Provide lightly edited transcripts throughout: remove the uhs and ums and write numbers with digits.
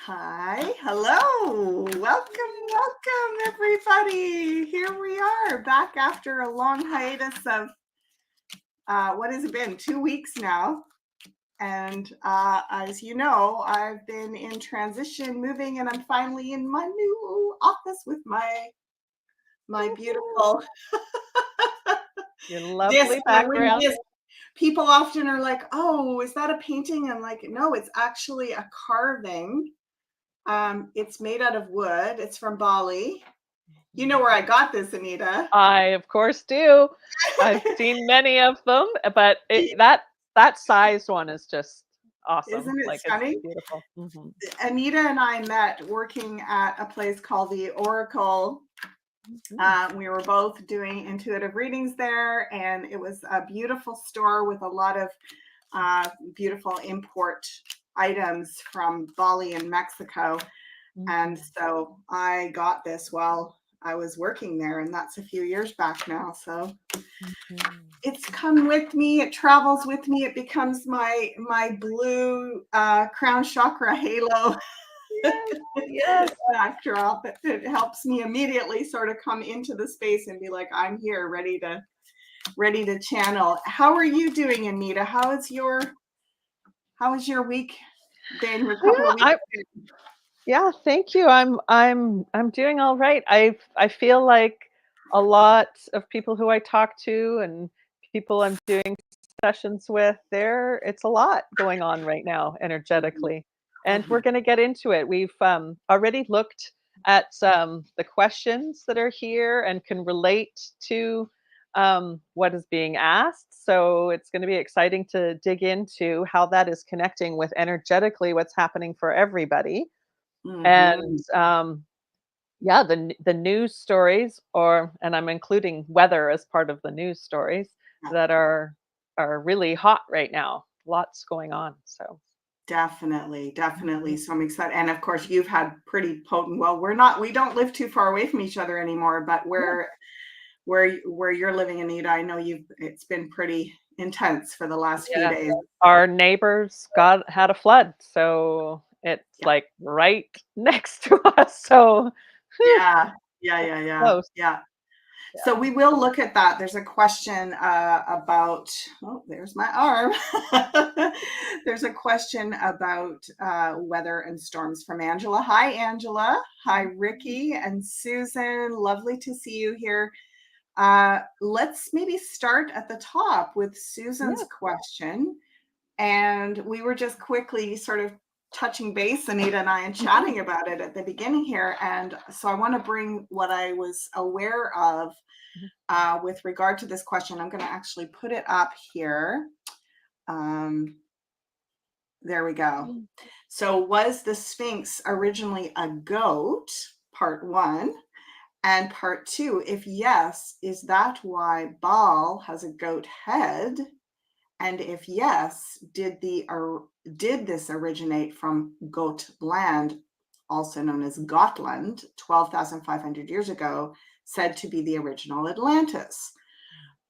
Hi, hello, welcome, everybody. Here we are back after a long hiatus of what has it been, 2 weeks now. And as you know, I've been in transition, moving, and I'm finally in my new office with my beautiful Your disc, lovely my ring background. disc. People often are like, "Oh, is that a painting?" I'm like, "No, it's actually a carving." It's made out of wood. It's from Bali. You know where I got this, Anita. I, of course, do. I've seen many of them, but that sized one is just awesome. Isn't it Like, it's stunning? beautiful. Mhm. Anita and I met working at a place called the Oracle. We were both doing intuitive readings there, and it was a beautiful store with a lot of beautiful import items from Bali and Mexico. And so I got this while I was working there, and that's a few years back now. So it's come with me, it travels with me, it becomes my blue crown chakra halo Yes. backdrop. It helps me immediately sort of come into the space and be like, I'm here, ready to channel. How are you doing, Anita? How is your week been? Your couple of weeks? Yeah, thank you. I'm doing all right. I feel like a lot of people who I talk to and people I'm doing sessions with, it's a lot going on right now energetically. And we're going to get into it. We've already looked at the questions that are here and can relate to what is being asked. So it's going to be exciting to dig into how that is connecting with energetically what's happening for everybody. And Mhm. yeah, the news stories, and I'm including weather as part of the news stories that are really hot right now. Lots going on. So Definitely, definitely. Mhm. So I'm excited. And of course, you've had pretty potent, well, we don't live too far away from each other anymore, but Yeah, where you're living, Anita, I know it's been pretty intense for the last few yeah. days. Our neighbors had a flood, so it's Yeah. like right next to us. So whew, Yeah. Yeah. Yeah. Yeah. close. Yeah. So Yeah. we will look at that. There's a question about, oh, there's my arm. There's a question about weather and storms from Angela. Hi, Angela. Hi, Ricky and Susan. Lovely to see you here. Let's maybe start at the top with Susan's Yeah. question. And we were just quickly sort of touching base, Anita and I, and Mhm. chatting about it at the beginning here. And so I want to bring what I was aware of with regard to this question. I'm going to actually put it up here. There we go. Mhm. So, was the Sphinx originally a goat? Part one. And part two, if yes, is that why Baal has a goat head? And if yes, did this originate from Goat land, also known as Gotland, 12,500 years ago, said to be the original Atlantis?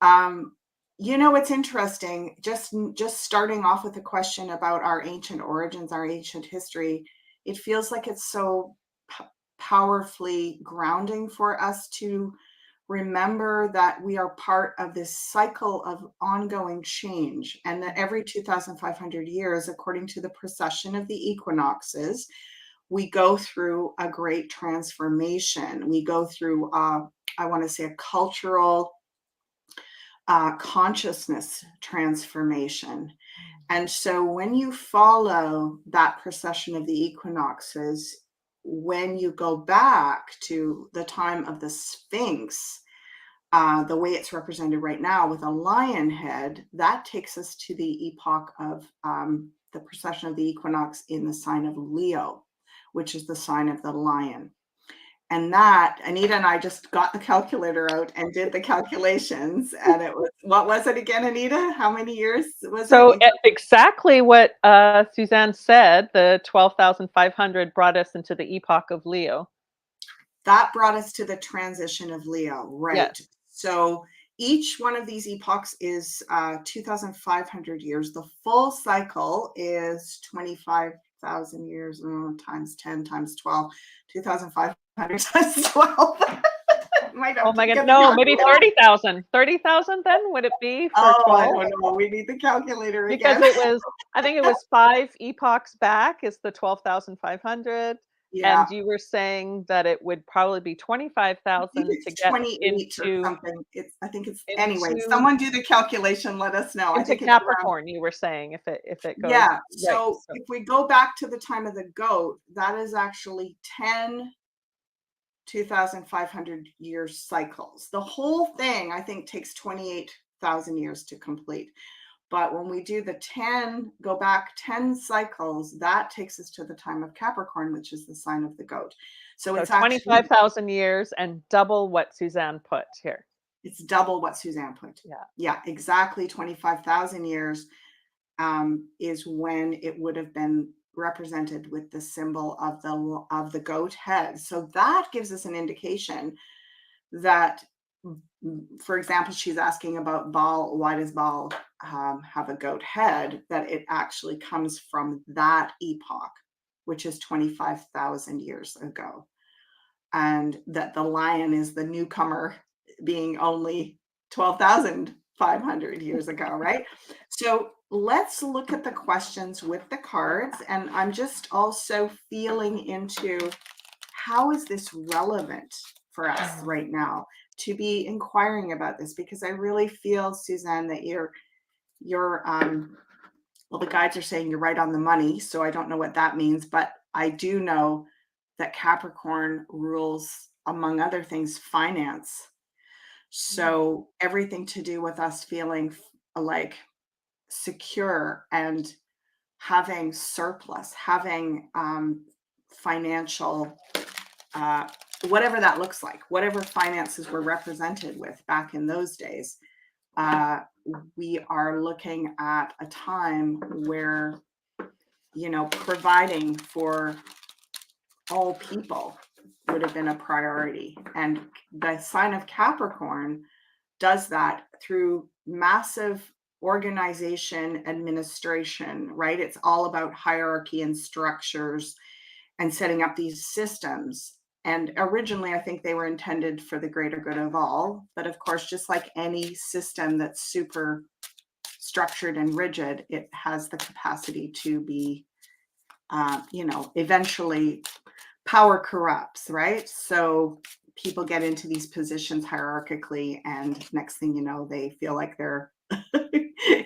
Um, it's interesting. Just starting off with a question about our ancient origins, our ancient history. It feels like it's so powerfully grounding for us to remember that we are part of this cycle of ongoing change, and that every 2,500 years, according to the precession of the equinoxes, we go through a great transformation. We go through, I want to say, a cultural consciousness transformation. And so when you follow that precession of the equinoxes, when you go back to the time of the Sphinx, the way it's represented right now with a lion head, that takes us to the epoch of the precession of the equinox in the sign of Leo, which is the sign of the lion. And that, Anita and I just got the calculator out and did the calculations. And it was, what was it again, Anita? How many years was it? So exactly what Suzanne said, the 12,500 brought us into the epoch of Leo. That brought us to the transition of Leo, Yes. right? So each one of these epochs is 2,500 years. The full cycle is 2,500 years times 10 times 12, 2,500 times 12. Might Oh have to my god, get the no, maybe calculator. 30,000. 30,000 then would it be for Oh, I 12? don't know. We need the calculator Because again. it was, I think it was 5 epochs back is the 12,500, Yeah. and you were saying that it would probably be I think 25,000 to it's get 28 or something. I think it's anyway, into someone do the calculation, let us know. I into think it's around. Capricorn, you were saying if it goes Yeah. right, So so if we go back to the time of the goat, that is actually 10 2,500 year cycles. The whole thing, I think, takes 28,000 years to complete. But when we do the 10, go back 10 cycles, that takes us to the time of Capricorn, which is the sign of the goat. So so it's actually 25,000 years and double what Suzanne put here. it's double what Suzanne put. Yeah. Yeah, exactly 25,000 years is when it would have been represented with the symbol of the goat head. So that gives us an indication that, for example, she's asking about Baal. Why does Baal have a goat head? That it actually comes from that epoch, which is 25,000 years ago. And that the lion is the newcomer, being only 12,500 years ago, right? So let's look at the questions with the cards. And I'm just also feeling into how is this relevant for us right now to be inquiring about this, because I really feel, Suzanne, that you're well, the guides are saying you're right on the money, so I don't know what that means, but I do know that Capricorn rules, among other things, finance. So everything to do with us feeling like secure and having surplus, having financial, uh, whatever that looks like, whatever finances were represented with back in those days. We are looking at a time where, providing for all people would have been a priority. And the sign of Capricorn does that through massive organization, administration, right? It's all about hierarchy and structures and setting up these systems. And originally, I think they were intended for the greater good of all. But of course, just like any system that's super structured and rigid, it has the capacity to be, eventually power corrupts, right? So people get into these positions hierarchically, and next thing you know, they feel like they're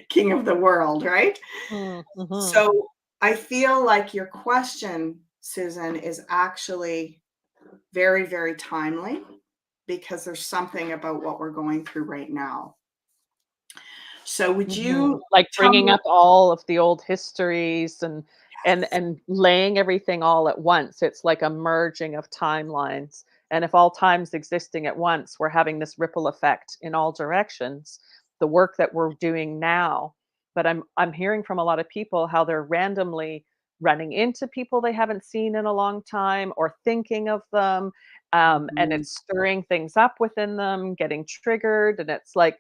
king of the world, right? Mm-hmm. So I feel like your question, Susan, is actually very, very timely, because there's something about what we're going through right now. So would you Like tell bringing me? up all of the old histories and laying everything all at once. It's like a merging of timelines. And if all times existing at once, we're having this ripple effect in all directions. The work that we're doing now, but I'm hearing from a lot of people how they're randomly running into people they haven't seen in a long time or thinking of them, and Mhm. it's stirring things up within them, getting triggered, and it's like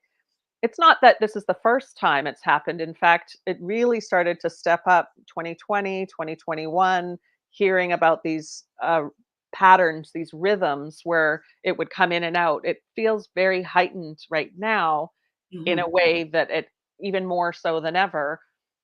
it's not that this is the first time it's happened. In fact, it really started to step up 2020, 2021, hearing about these patterns, these rhythms where it would come in and out. It feels very heightened right now in a Mhm. way that it even more so than ever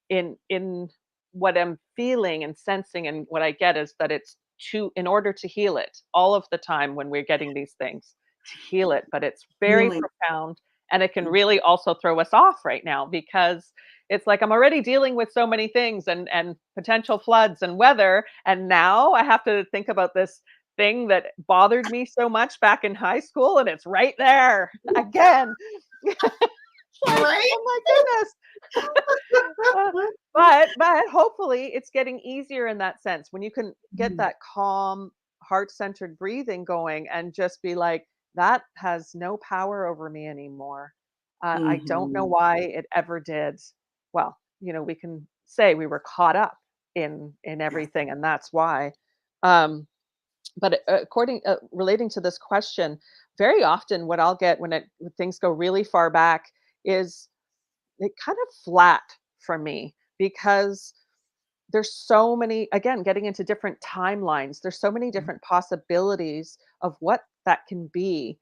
in what I'm feeling and sensing, and what I get is that it's to in order to heal it all of the time when we're getting these things to heal it, but it's very Healing. profound, and it can really also throw us off right now because it's like I'm already dealing with so many things and potential floods and weather, and now I have to think about this thing that bothered me so much back in high school, and it's right there again. Like, Right? oh my goodness. Uh, but hopefully it's getting easier in that sense when you can get Mhm. that calm, heart-centered breathing going and just be like, that has no power over me anymore. I don't know Mhm. why it ever did. Well, we can say we were caught up in Yes. everything, and that's why. Um, but relating to this question, very often what I'll get when things go really far back is it kind of flat for me because there's so many, again, getting into different timelines. There's so many different possibilities of what that can be.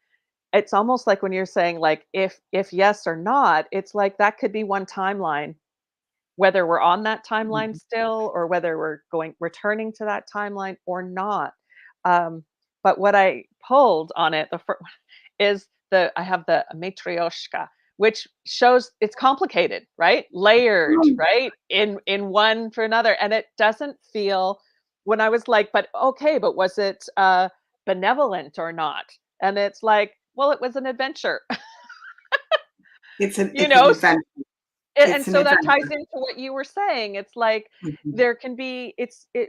It's almost like when you're saying like if yes or not, it's like that could be one timeline, whether we're on that timeline Mhm. still or whether we're returning to that timeline or not. Um, but what I pulled on it is I have the matryoshka, which shows it's complicated, right? Layered, Mm. right? In one for another. And it doesn't feel when I was like, but okay, but was it benevolent or not? And it's like, well, it was an adventure, It's an you it's an know, adventure. and It's an so that ties adventure. into what you were saying. It's like Mhm. there can be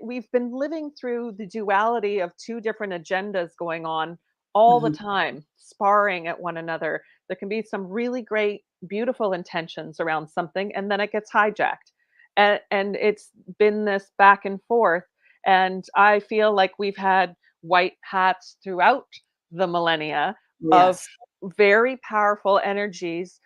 we've been living through the duality of two different agendas going on all the Mhm. time, sparring at one another. There can be some really great, beautiful intentions around something, and then it gets hijacked. And it's been this back and forth. And I feel like we've had white hats throughout the millennia of Yes. very powerful energies,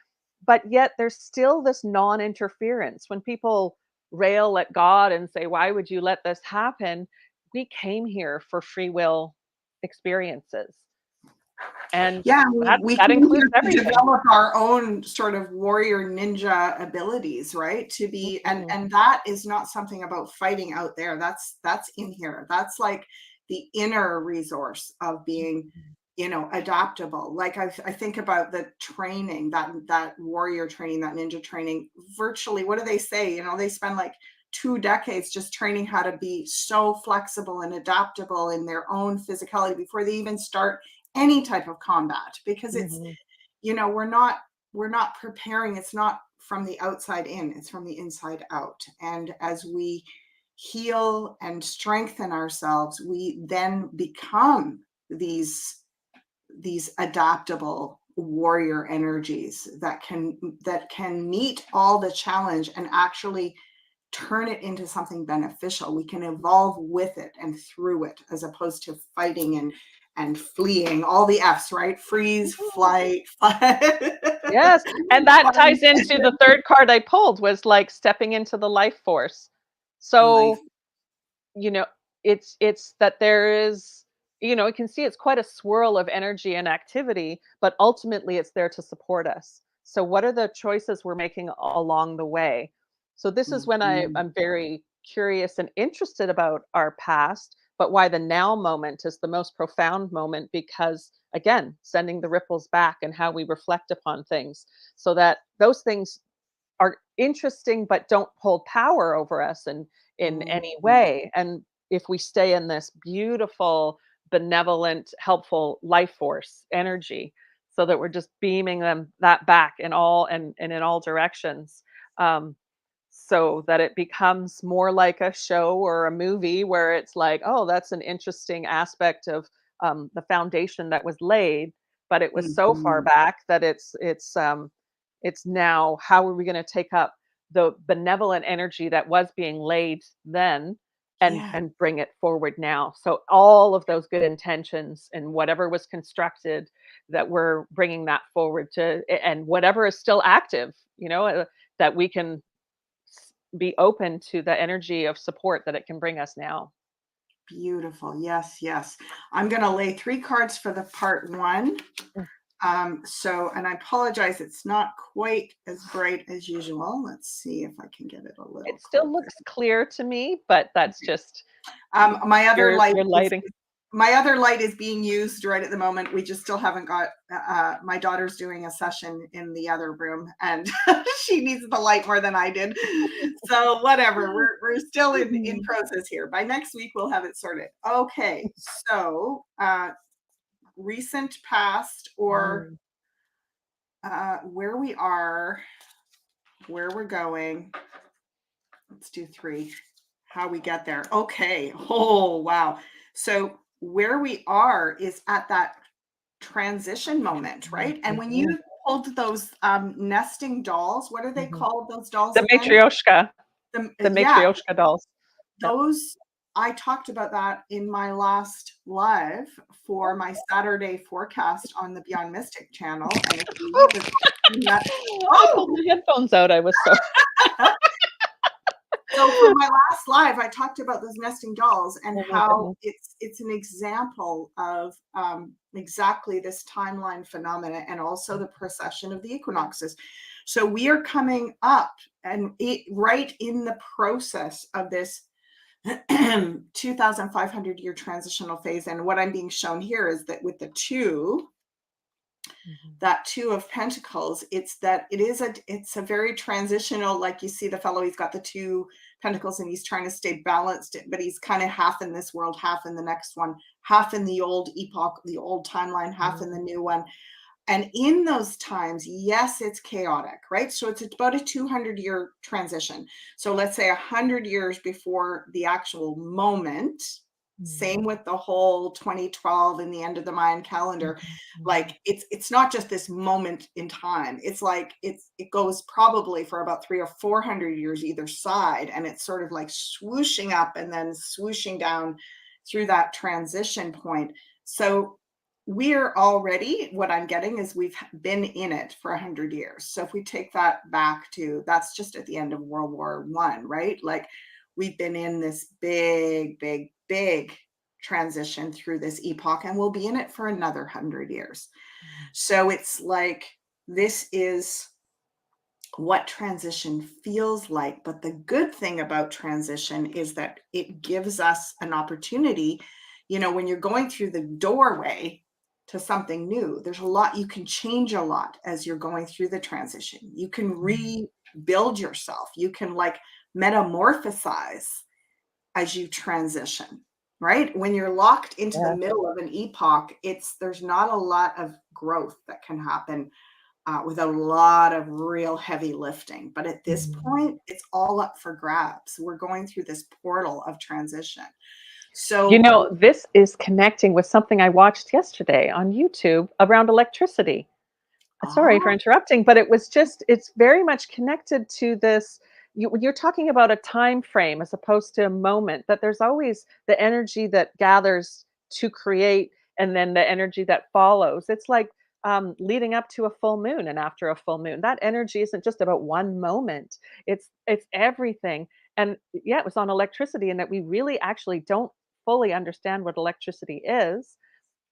but yet there's still this non-interference. When people rail at God and say, "Why would you let this happen?" We came here for free will experiences, and Yeah, that we that came here includes to everything. develop our own sort of warrior ninja abilities, right? To be Mhm, and that is not something about fighting out there. That's in here. That's like the inner resource of being, mhm, adaptable. Like I think about the training, that warrior training, that ninja training, virtually, what do they say? They spend like 2 decades just training how to be so flexible and adaptable in their own physicality before they even start any type of combat, because it's mhm, we're not preparing. It's not from the outside in, it's from the inside out. And as we heal and strengthen ourselves, we then become these adaptable warrior energies that can meet all the challenge and actually turn it into something beneficial. We can evolve with it and through it, as opposed to fighting and fleeing. All the F's, right? Freeze, mhm. flight, fight. Yes, and that ties into the third card I pulled, was like stepping into the life force. Life. So, you know, it's that there is, you can see it's quite a swirl of energy and activity, but ultimately it's there to support us. So what are the choices we're making along the way? So this is when Mhm. I'm very curious and interested about our past, but why the now moment is the most profound moment, because again, sending the ripples back and how we reflect upon things, so that those things are interesting but don't hold power over us in any Mhm. way. And if we stay in this beautiful, benevolent, helpful life force energy, so that we're just beaming them that back and in all directions, um, so that it becomes more like a show or a movie, where it's like, oh, that's an interesting aspect of the foundation that was laid, but it was so far Mhm. back that it's now, how are we going to take up the benevolent energy that was being laid then, Yeah. and bring it forward now. So all of those good intentions and whatever was constructed, that we're bringing that forward to, and whatever is still active, that we can be open to the energy of support that it can bring us now. Beautiful. Yes, yes. I'm going to lay 3 cards for the part one. Mm. And I apologize, it's not quite as bright as usual. Let's see if I can get it a little It still closer. looks clear to me, but that's Okay. just My other light your is lighting. my other light is being used right at the moment. We just still haven't got. My daughter's doing a session in the other room, and she needs the light more than I did. So whatever, we're still in Mhm. process here. By next week, we'll have it sorted. Okay, so recent past, or Mm. where we are, where we're going. Let's do 3. How we get there. Okay. Oh, wow. So where we are is at that transition moment, Mhm. right? And when you Mhm. pulled those nesting dolls, what are they Mhm. called? Those dolls The again? matryoshka, the Yeah, matryoshka dolls. Yep. those. I talked about that in my last live for my Saturday forecast on the Beyond Mystic channel. And if you haven't seen that, I oh, pulled my headphones out. I was so So for my last live, I talked about those nesting dolls and Oh my how goodness. it's an example of exactly this timeline phenomena and also the precession of the equinoxes. So we are coming up and right in the process of this 2,500 year transitional phase. And what I'm being shown here is that with the two, that two of pentacles, it's a very transitional, like you see the fellow, he's got the two pentacles and he's trying to stay balanced, but he's kind of half in this world, half in the next one, half in the old epoch, the old timeline, half in the new one. And in those times, yes, it's chaotic, right? So it's about a 200-year transition. So let's say 100 years before the actual moment. Same with the whole 2012 and the end of the Mayan calendar. Like it's not just this moment in time. It's like it goes probably for about 300 or 400 years either side, and it's sort of like swooshing up and then swooshing down through that transition point. So we're already, what I'm getting is we've been in it for 100 years. So if we take that back to, that's just at the end of World War I, right? Like we've been in this big transition through this epoch, and we'll be in it for another 100 years. So it's like, this is what transition feels like. But the good thing about transition is that it gives us an opportunity. When you're going through the doorway to something new, there's a lot, you can change a lot as you're going through the transition. You can rebuild yourself. You can like metamorphosize as you transition, right? When you're locked into the middle of an epoch, there's not a lot of growth that can happen without a lot of real heavy lifting. But at this point, it's all up for grabs. We're going through this portal of transition. So, This is connecting with something I watched yesterday on YouTube around electricity. Sorry for interrupting, but it's very much connected to this. You're talking about a time frame as opposed to a moment, that there's always the energy that gathers to create and then the energy that follows. It's like leading up to a full moon and after a full moon. That energy isn't just about one moment. It's everything. And yeah, it was on electricity, and that we really actually don't fully understand what electricity is.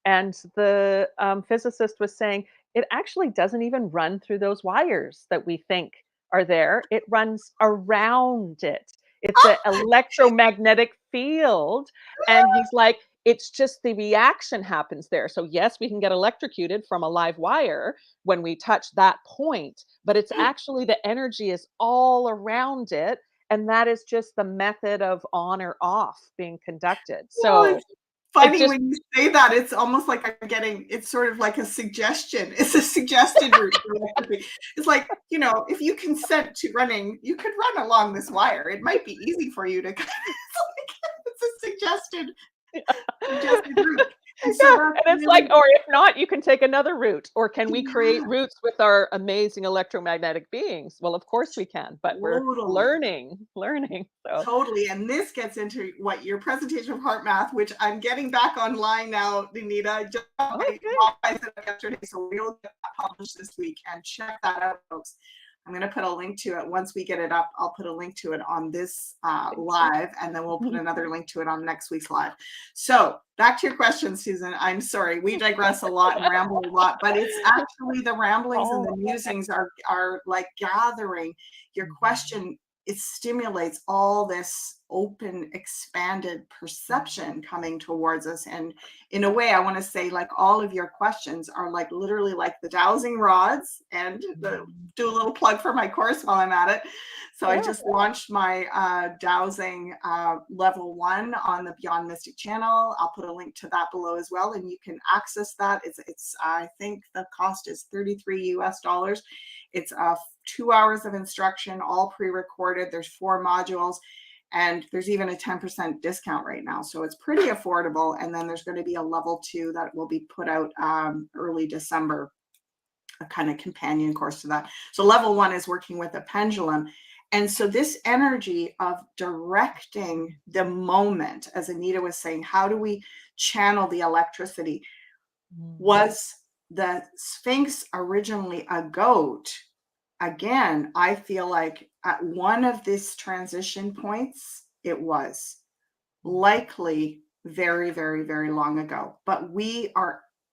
And the physicist was saying it actually doesn't even run through those wires that we think are there. It runs around it. It's an electromagnetic field. And he's like, it's just the reaction happens there. So, yes, we can get electrocuted from a live wire when we touch that point, but it's actually the energy is all around it. And that is just the method of on or off being conducted. So, it's it funny just when you say that. It's almost like it's sort of like a suggestion. It's a suggested route for electricity. It's like, if you consent to running, you could run along this wire. It might be easy for you to it's a suggested route. And so yeah, that's and it's like, really, or if not, you can take another route, or can we create yeah, routes with our amazing electromagnetic beings? Well, of course we can, but we're totally. learning. So, Totally. And this gets into what your presentation of heart math, which I'm getting back online now, Anita. I just okay. modified it yesterday, so we'll get that published this week, and check that out, folks. I'm going to put a link to it. Once we get it up, I'll put a link to it on this live, and then we'll put another link to it on next week's live. So back to your question, Susan. I'm sorry. We digress a lot and ramble a lot, but it's actually the ramblings and the musings are like gathering. Your question, it stimulates all this open, expanded perception coming towards us. And in a way, I want to say, like, all of your questions are like literally like the dowsing rods. And do a little plug for my course while I'm at it. So I just launched my dowsing level 1 on the Beyond Mystic channel. I'll put a link to that below as well, and you can access that. It's I think the cost is $33 US. It's 2 hours of instruction, all pre-recorded. There's 4 modules, and there's even a 10% discount right now. So it's pretty affordable. And then there's going to be a level 2 that will be put out early December, a kind of companion course to that. So level 1 is working with a pendulum. And so this energy of directing the moment, as Anita was saying, how do we channel the electricity? Was the Sphinx originally a goat? Again, I feel like at one of these transition points, it was likely very, very, very long ago. But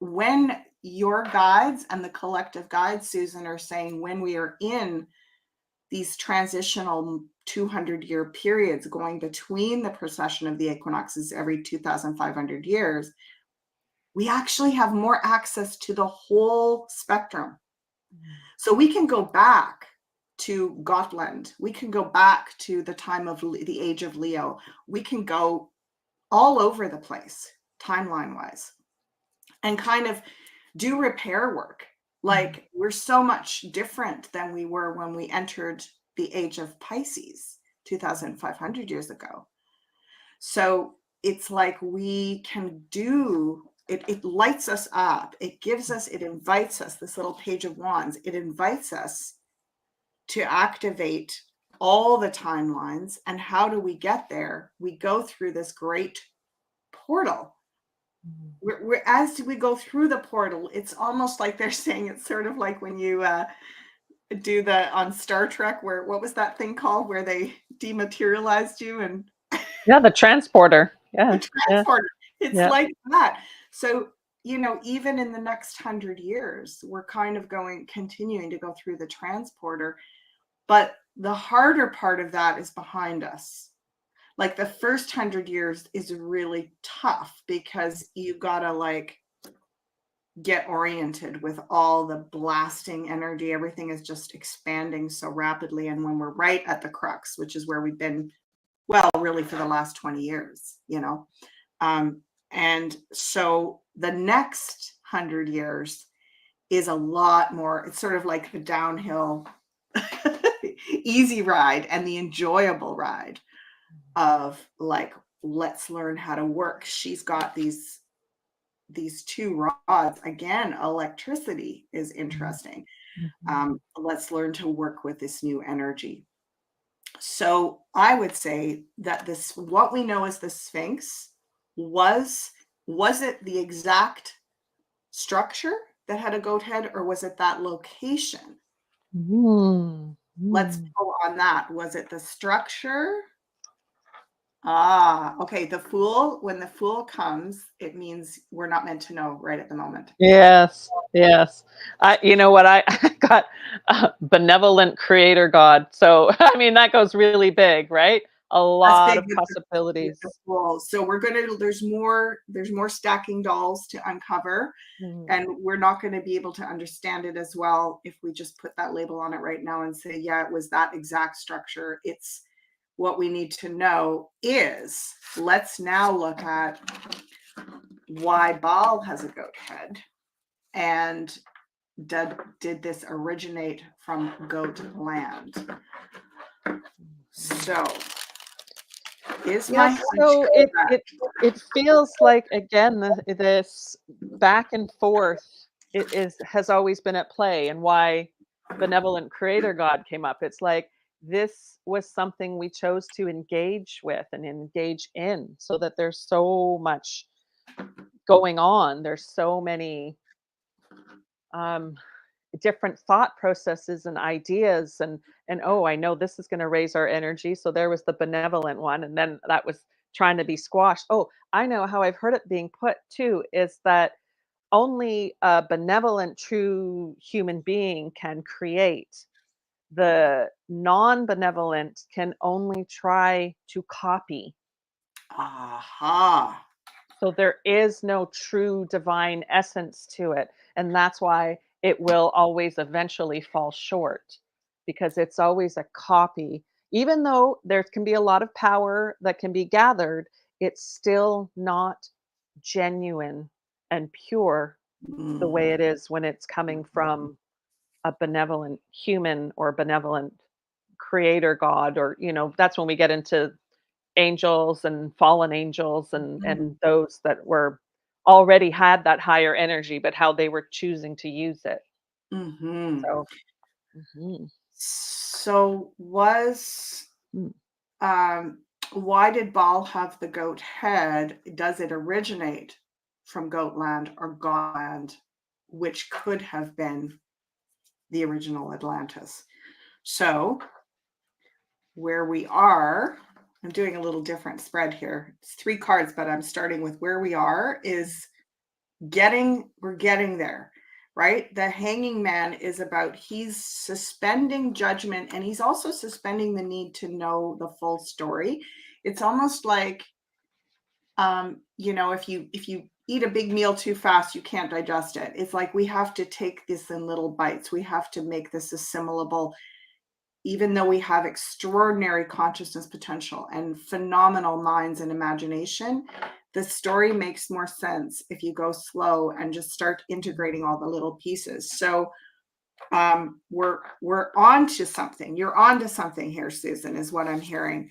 when your guides and the collective guides, Susan, are saying when we are in these transitional 200-year periods going between the precession of the equinoxes every 2,500 years, we actually have more access to the whole spectrum. So we can go back to Gotland. We can go back to the time of the age of Leo. We can go all over the place, timeline-wise, and kind of do repair work. Like, we're so much different than we were when we entered the age of Pisces 2,500 years ago. So it's like we can do it. It lights us up. It gives us, it invites us, this little page of wands, it invites us to activate all the timelines. And how do we get there? We go through this great portal. As we go through the portal, it's almost like they're saying, it's sort of like when you do the on Star Trek, where what was that thing called where they dematerialized you and Yeah, the transporter. the Yeah. Yeah. transporter. It's Yeah. like that. So, even in the next 100 years, we're kind of continuing to go through the transporter. But the harder part of that is behind us. Like the first 100 years is really tough because you gotta like get oriented with all the blasting energy. Everything is just expanding so rapidly. And when we're right at the crux, which is where we've been, well, really for the last 20 years, and so the next 100 years is a lot more, it's sort of like the downhill easy ride and the enjoyable ride of like, let's learn how to work. She's got these two rods. Again, electricity is interesting. Let's learn to work with this new energy. So I would say that what we know as the Sphinx was it the exact structure that had a goat head, or was it that location? Let's go on that. Was it the structure? Okay. The Fool, when the Fool comes, it means we're not meant to know right at the moment. Yes. Yes. You know what? I got benevolent creator God. So, I mean, that goes really big, right? A That's lot big of with the possibilities. Fool. So there's more stacking dolls to uncover. And we're not going to be able to understand it as well if we just put that label on it right now and say, yeah, it was that exact structure. It's what we need to know is, let's now look at why Baal has a goat head. And did this originate from goat land? So is my Yes, hunch so it correct? it it feels like again this back and forth has always been at play, and why benevolent creator God came up. It's like this was something we chose to engage with and engage in, so that there's so much going on. There's so many um different thought processes and ideas, and oh, I know this is going to raise our energy, so there was the benevolent one, and then that was trying to be squashed. Oh, I know how I've heard it being put too, is that only a benevolent true human being can create. The non-benevolent can only try to copy. Aha. So there is no true divine essence to it. And that's why it will always eventually fall short, because it's always a copy. Even though there can be a lot of power that can be gathered, it's still not genuine and pure the way it is when it's coming from a benevolent human or benevolent creator God, or, that's when we get into angels and fallen angels, and those that were already had that higher energy, but how they were choosing to use it. Mm-hmm. So mhm. So Mm. um, why did Baal have the goat head? Does it originate from Goatland or Godland, which could have been the original Atlantis? So where we are. I'm doing a little different spread here. It's 3 cards, but I'm starting with where we are is we're getting there, right? The Hanging Man is about, he's suspending judgment, and he's also suspending the need to know the full story. It's almost like, you know, if you eat a big meal too fast, you can't digest it. It's like we have to take this in little bites. We have to make this assimilable, even though we have extraordinary consciousness potential and phenomenal minds and imagination. The story makes more sense if you go slow and just start integrating all the little pieces. So we're on to something. You're on to something here, Susan, is what I'm hearing.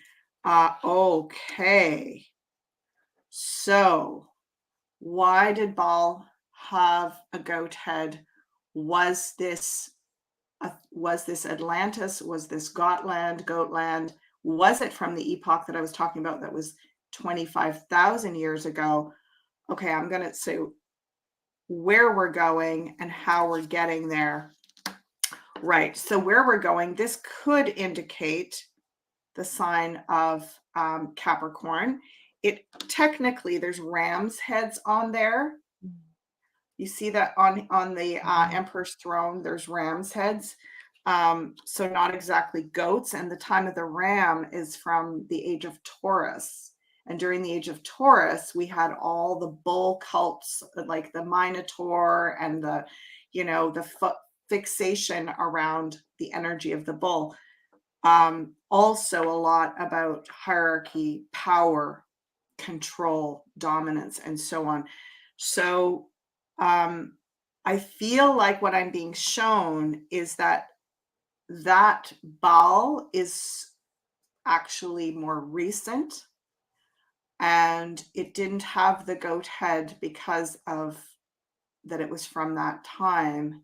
Okay. So why did Baal have a goat head? Was this Atlantis? Was this Goatland? Was it from the epoch that I was talking about that was 25,000 years ago? Okay, I'm going to say where we're going and how we're getting there. Right, so where we're going, this could indicate the sign of Capricorn. It technically, there's ram's heads on there. You see that on the Emperor's throne, there's ram's heads. So not exactly goats. And the time of the ram is from the age of Taurus. And during the age of Taurus, we had all the bull cults, like the Minotaur and the, you know, the fixation around the energy of the bull. Also a lot about hierarchy, power, control, dominance, and so on. So I feel like what I'm being shown is that Baal is actually more recent, and it didn't have the goat head because of that it was from that time.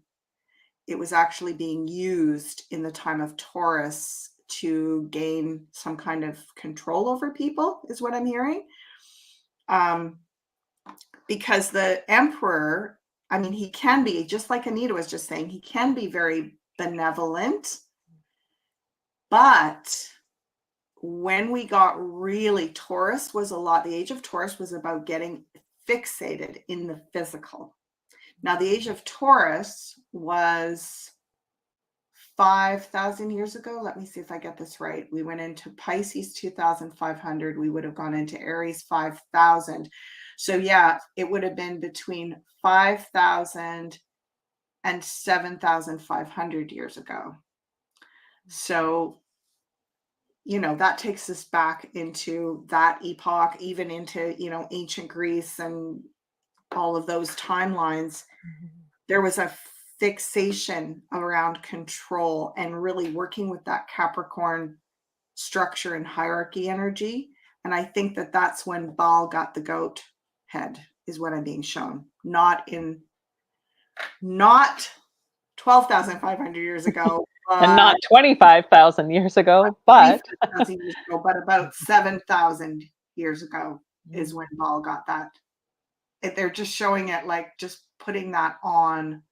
It was actually being used in the time of Taurus to gain some kind of control over people, is what I'm hearing. Because the emperor, I mean, he can be, just like Anita was just saying, he can be very benevolent. But when we got really, Taurus was a lot, the age of Taurus was about getting fixated in the physical. Now, the age of Taurus was 5,000 years ago. Let me see if I get this right. We went into Pisces 2,500. We would have gone into Aries 5,000. So yeah, it would have been between 5,000 and 7,500 years ago. So, you know, that takes us back into that epoch, even into, you know, ancient Greece and all of those timelines. There was a fixation around control and really working with that Capricorn structure and hierarchy energy. And I think that that's when Baal got the goat head, is what I'm being shown. Not 12,500 years ago. And not 25,000 years ago, but about 7,000 years ago is when Baal got that. They're just showing it, like just putting that on,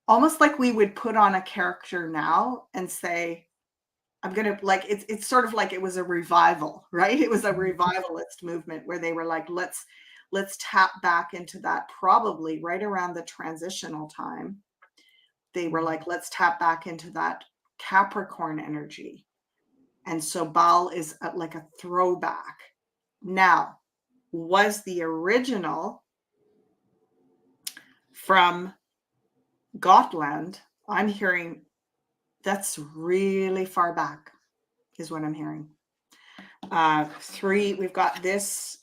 almost like we would put on a character now and say, I'm going to, like, it's sort of like it was a revival, right? It was a revivalist movement where they were like, let's tap back into that, probably right around the transitional time. They were like, let's tap back into that Capricorn energy. And so Baal is like a throwback. Now, was the original from Gotland? I'm hearing that's really far back, is what I'm hearing. We've got this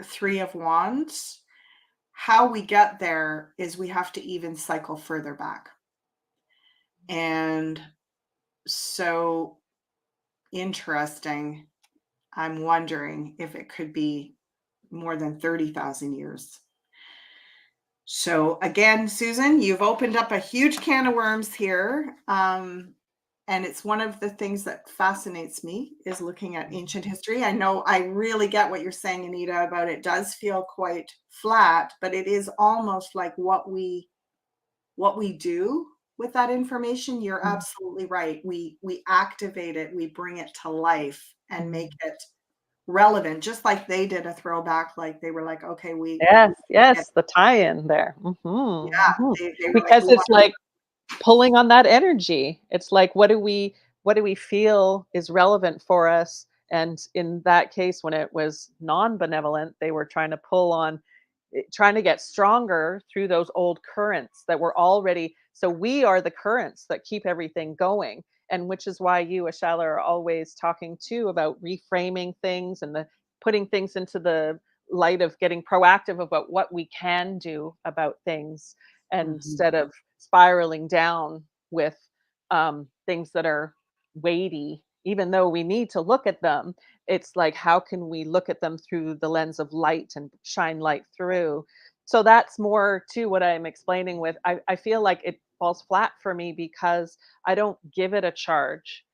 3 of Wands. How we get there is we have to even cycle further back. And so interesting. I'm wondering if it could be more than 30,000 years. So again, Susan, you've opened up a huge can of worms here. And it's one of the things that fascinates me is looking at ancient history. I know I really get what you're saying, Anita, about it does feel quite flat, but it is almost like what we do with that information, you're Mm. absolutely right. We activate it, we bring it to life and make Mm. it relevant, just like they did a throwback, like they were like, okay, we Yes, get, yes, the tie-in there. yeah, Mhm. they were like, Because we it's want, like pulling on that energy. It's like, what do we feel is relevant for us? And in that case, when it was non-benevolent, they were trying to pull on, trying to get stronger through those old currents that were already. So we are the currents that keep everything going, and which is why you, Ashala, are always talking too about reframing things and the putting things into the light of getting proactive about what we can do about things, and mhm, instead of spiraling down with things that are weighty, even though we need to look at them. It's like, how can we look at them through the lens of light and shine light through? So that's more to what I'm explaining with. I feel like it falls flat for me because I don't give it a charge.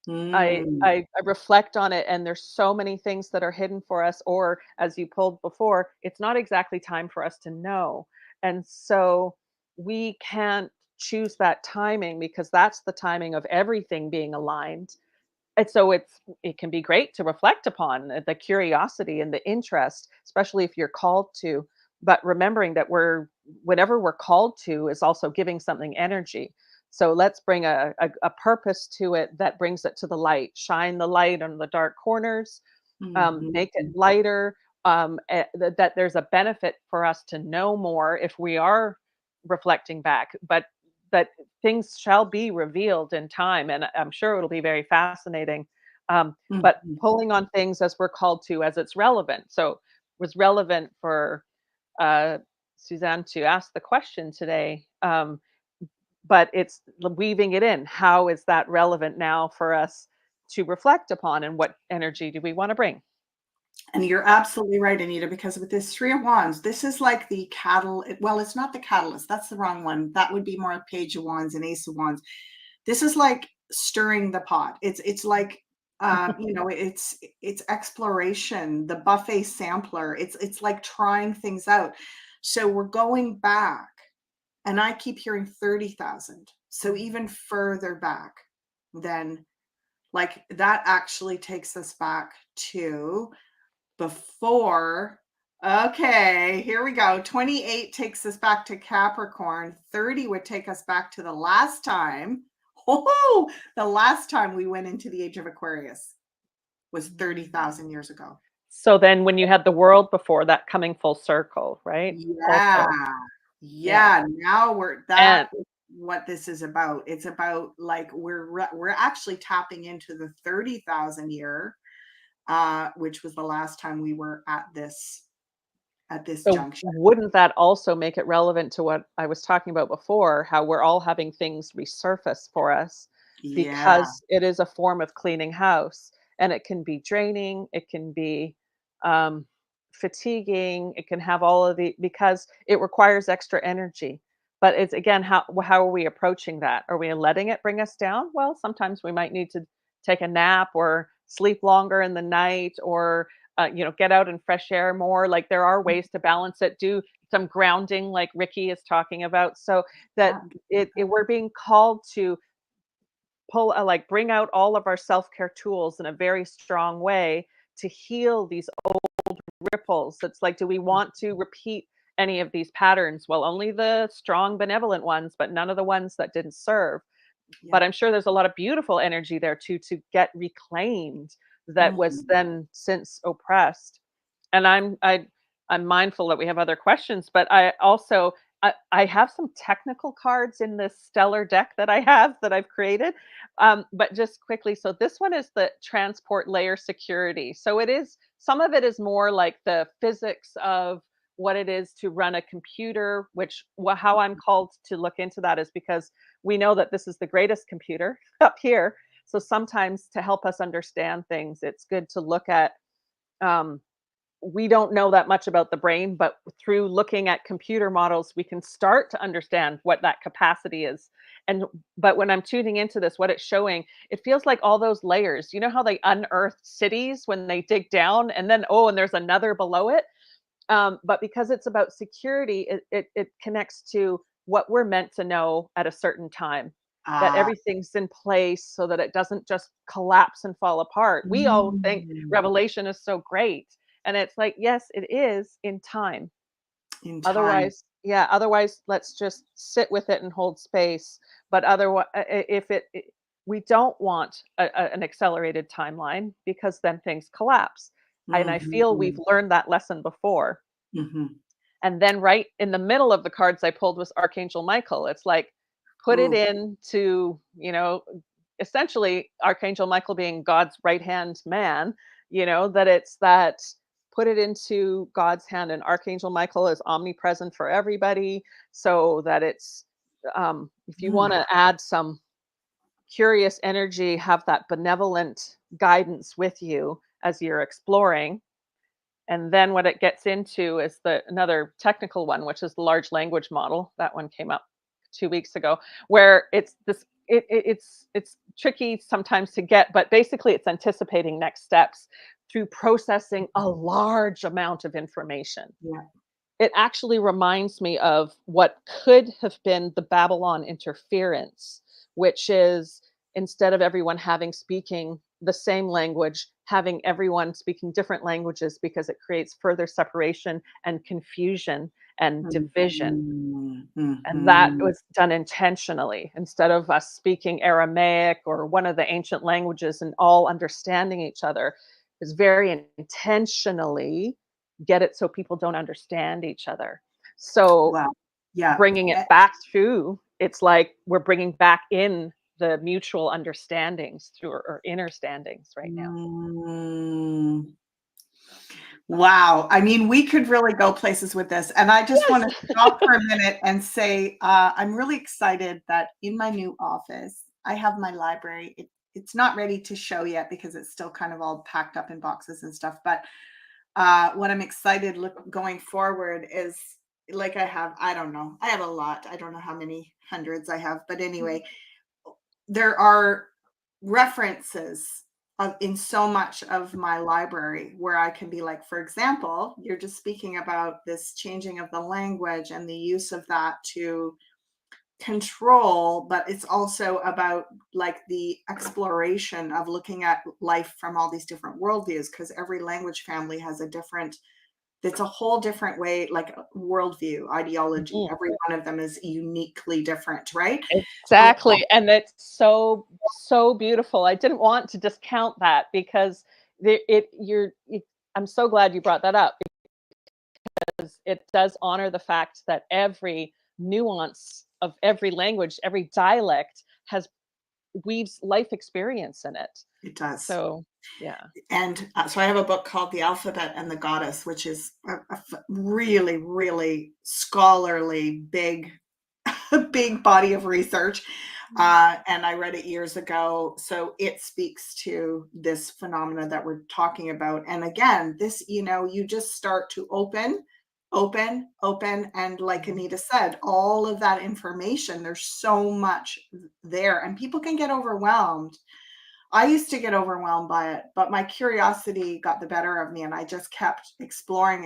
I, mm, I I reflect on it, and there's so many things that are hidden for us, or as you pulled before, it's not exactly time for us to know. And so we can't choose that timing because that's the timing of everything being aligned. And so it can be great to reflect upon the curiosity and the interest, especially if you're called to. But remembering that whatever we're called to is also giving something energy. So let's bring a purpose to it that brings it to the light. Shine the light on the dark corners, mhm, make it lighter. That there's a benefit for us to know more if we are reflecting back, but that things shall be revealed in time, and I'm sure it'll be very fascinating. But mhm. pulling on things as we're called to, as it's relevant. So it was relevant for uh, Suzanne to ask the question today, but it's weaving it in. How is that relevant now for us to reflect upon, and what energy do we want to bring? And you're absolutely right, Anita, because with this Three of Wands, this is like the cattle. Well, it's not the catalyst. That's the wrong one. That would be more Page of Wands and Ace of Wands. This is like stirring the pot. It's like it's exploration, the buffet sampler. It's like trying things out. So we're going back, and I keep hearing 30,000. So even further back than like that actually takes us back to before. Okay, here we go. 28 takes us back to Capricorn. 30 would take us back to the last time. Oh, the last time we went into the age of Aquarius was 30,000 years ago. So then when you had the world before that coming full circle, right? Yeah. Also, yeah. Yeah, now that And is what this is about. It's about like we're actually tapping into the 30,000 year, which was the last time we were at this so junction. wouldn't that also make it relevant to what I was talking about before, how we're all having things resurface for us Yeah. because it is a form of cleaning house, and it can be draining, it can be um, fatiguing, it can have all of the, because it requires extra energy. But it's again, how are we approaching that? Are we letting it bring us down? Well, sometimes we might need to take a nap or sleep longer in the night, or get out in fresh air more. Like there are ways to balance it. Do some grounding, like Ricky is talking about, so that Yeah. we're being called to pull, like bring out all of our self care tools in a very strong way to heal these ripples. It's like, do we want to repeat any of these patterns? Well, only the strong, benevolent ones, but none of the ones that didn't serve. Yeah. But I'm sure there's a lot of beautiful energy there too to get reclaimed that was Mhm. then since oppressed. And I'm mindful that we have other questions, but I also I have some technical cards in this stellar deck that I have that I've created. But just quickly, so this one is the transport layer security. So it is, some of it is more like the physics of what it is to run a computer, which how I'm called to look into that is because we know that this is the greatest computer up here. So sometimes to help us understand things, it's good to look at um, we don't know that much about the brain, but through looking at computer models, we can start to understand what that capacity is. And but when I'm tuning into this, what it's showing, it feels like all those layers. You know how they unearthed cities when they dig down, and then and there's another below it. But because it's about security, it connects to what we're meant to know at a certain time, that Ah. everything's in place so that it doesn't just collapse and fall apart. We all think Mm. Revelation is so great. And it's like, yes, it is in time. In time. Otherwise, yeah, otherwise let's just sit with it and hold space. But otherwise, if we don't want an accelerated timeline because then things collapse. And I feel we've Mhm. learned that lesson before. Mhm. And then right in the middle of the cards I pulled was Archangel Michael. It's like, put it Ooh. into, essentially Archangel Michael being God's right hand man, that it's that put it into God's hand. And Archangel Michael is omnipresent for everybody. So that it's, if you want Mm. to add some curious energy, have that benevolent guidance with you as you're exploring. And then what it gets into is the another technical one, which is the large language model. That one came up 2 weeks ago, where it's this. It's tricky sometimes to get, but basically it's anticipating next steps through processing a large amount of information. Yeah. It actually reminds me of what could have been the Babylon interference, which is instead of everyone having speaking the same language, having everyone speaking different languages because it creates further separation and confusion and division. Mhm. And that Mhm. was done intentionally. Instead of us speaking Aramaic or one of the ancient languages and all understanding each other, is very intentionally get it so people don't understand each other. So Wow. Yeah. bringing it back through, it's like we're bringing back in the mutual understandings through or inner standings right now. Mm. Wow. I mean, we could really go places with this. And I just want to Yes. stop for a minute and say, I'm really excited that in my new office, I have my library. It's not ready to show yet because it's still kind of all packed up in boxes and stuff. But what I'm excited going forward is like I don't know, I have a lot. I don't know how many hundreds I have. But anyway, there are references in so much of my library where I can be like, for example, you're just speaking about this changing of the language and the use of that to control, but it's also about like the exploration of looking at life from all these different worldviews because every language family has a different it's a whole different way, like worldview, ideology. Mhm. Every one of them is uniquely different, right? So Exactly, and it's so, so beautiful. I didn't want to discount that because the it you're it I'm so glad you brought that up because it does honor the fact that every nuance of every language, every dialect has weaves life experience in it. it does. So, yeah. And so I have a book called The Alphabet and the Goddess, which is a really, really scholarly, big, big body of research. And I read it years ago. So it speaks to this phenomena that we're talking about. And again, this, you just start to open. And like Mhm. Anita said, all of that information, there's so much there, and people can get overwhelmed. I used to get overwhelmed by it, but my curiosity got the better of me and I just kept exploring.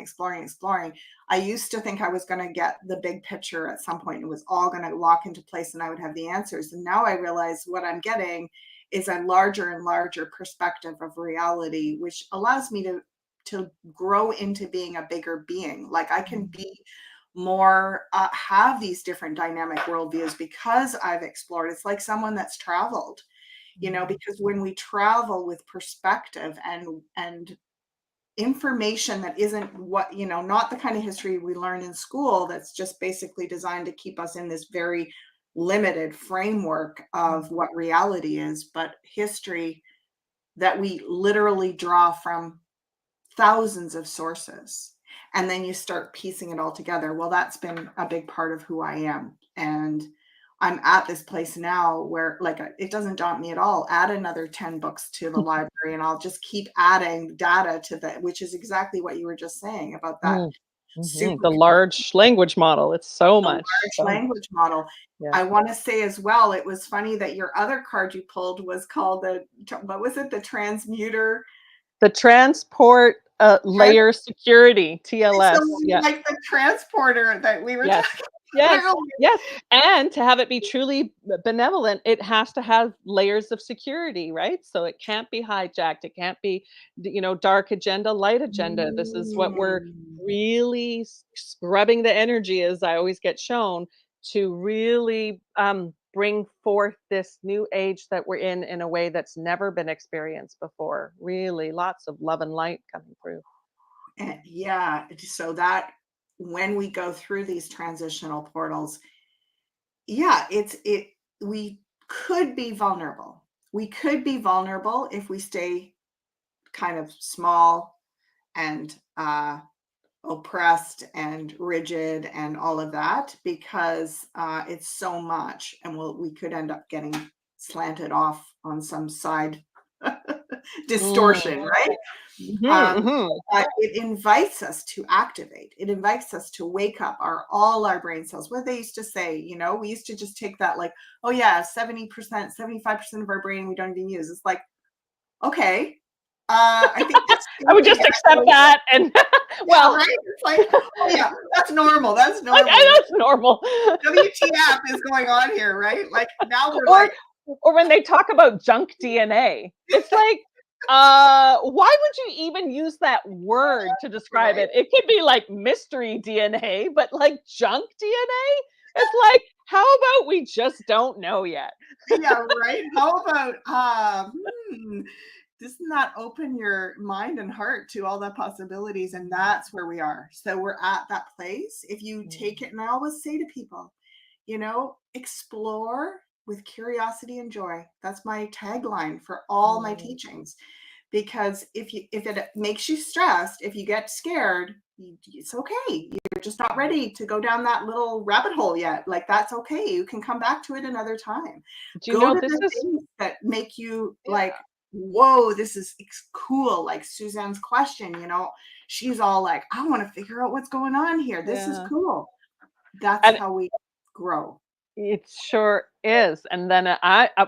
I used to think I was going to get the big picture at some point. It was all going to lock into place and I would have the answers. And now I realize what I'm getting is a larger and larger perspective of reality, which allows me to grow into being a bigger being. Like I can Mhm. be more have these different dynamic worldviews because I've explored. It's like someone that's traveled, Mhm. because when we travel with perspective and information that isn't what, not the kind of history we learn in school that's just basically designed to keep us in this very limited framework of Mhm. what reality is, but history that we literally draw from thousands of sources. And then you start piecing it all together. Well, that's been a big part of who I am. And I'm at this place now where like it doesn't daunt me at all. Add another 10 books to the library and I'll just keep adding data to which is exactly what you were just saying about that Mm. Mhm. The supercomputer, large language model, it's so the much, large so much. language model. Yeah. I want to say as well, it was funny that your other card you pulled was called what was it? The transmuter. The transport, layer security, So TLS, yeah. like the transporter that we were Yes. talking. Yes, yes, and to have it be truly benevolent, it has to have layers of security, right? So it can't be hijacked, it can't be, dark agenda, light agenda. This is what we're Mm. really scrubbing the energy, as I always get shown, to really bring forth this new age that we're in a way that's never been experienced before. Really, lots of love and light coming through. Yeah, so that when we go through these transitional portals, yeah, we could be vulnerable. We could be vulnerable if we stay kind of small and oppressed and rigid and all of that because it's so much, and we could end up getting slanted off on some side Mm. distortion, right? Mhm, mhm. It invites us to activate. It invites us to wake up all our brain cells. What they used to say, we used to just take that like, oh yeah, 70%, 75% of our brain we don't even use. It's like, okay, I think that's I would stupid, just accept actually. that and Yeah, well, right. It's like, oh yeah, that's normal. That's like, normal. I know it's normal. WTF is going on here, right? Like now we're Or like, or when they talk about junk DNA, it's like, why would you even use that word to describe right? it? It could be like mystery DNA, but like junk DNA? It's like, how about we just don't know yet? Yeah, right. How about doesn't that open your mind and heart to all the possibilities? And that's where we are. So we're at that place. If you take Mm, it, and I always say to people, explore with curiosity and joy. That's my tagline for all my mm, teachings. Because if it makes you stressed, if you get scared, it's okay. You're just not ready to go down that little rabbit hole yet. Like that's okay. You can come back to it another time. do you Go know to this the is things that make you like, yeah, whoa, this is cool. Like Suzanne's question, she's all like, I want to figure out what's going on here. This is yeah. cool. That's And how we grow. it sure is. And then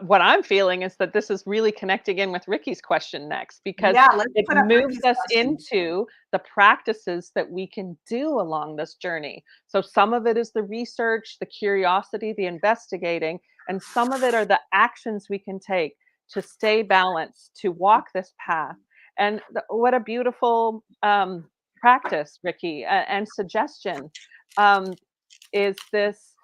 what I'm feeling is that this is really connecting in with Ricky's question next because Yeah, let's it put up moves Ricky's us question. into the practices that we can do along this journey. So some of it is the research, the curiosity, the investigating, and some of it are the actions we can take to stay balanced, to walk this path. And what a beautiful practice, Ricky, and suggestion um, is this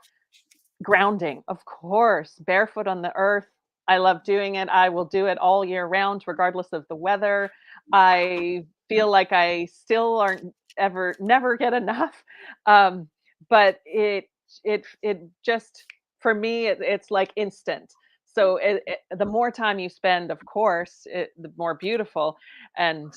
grounding, of course, barefoot on the earth. I love doing it. I will do it all year round, regardless of the weather. I feel like I still aren't ever, never get enough. Um, but it just, for me, it's like instant. So the more time you spend, of course, the more beautiful and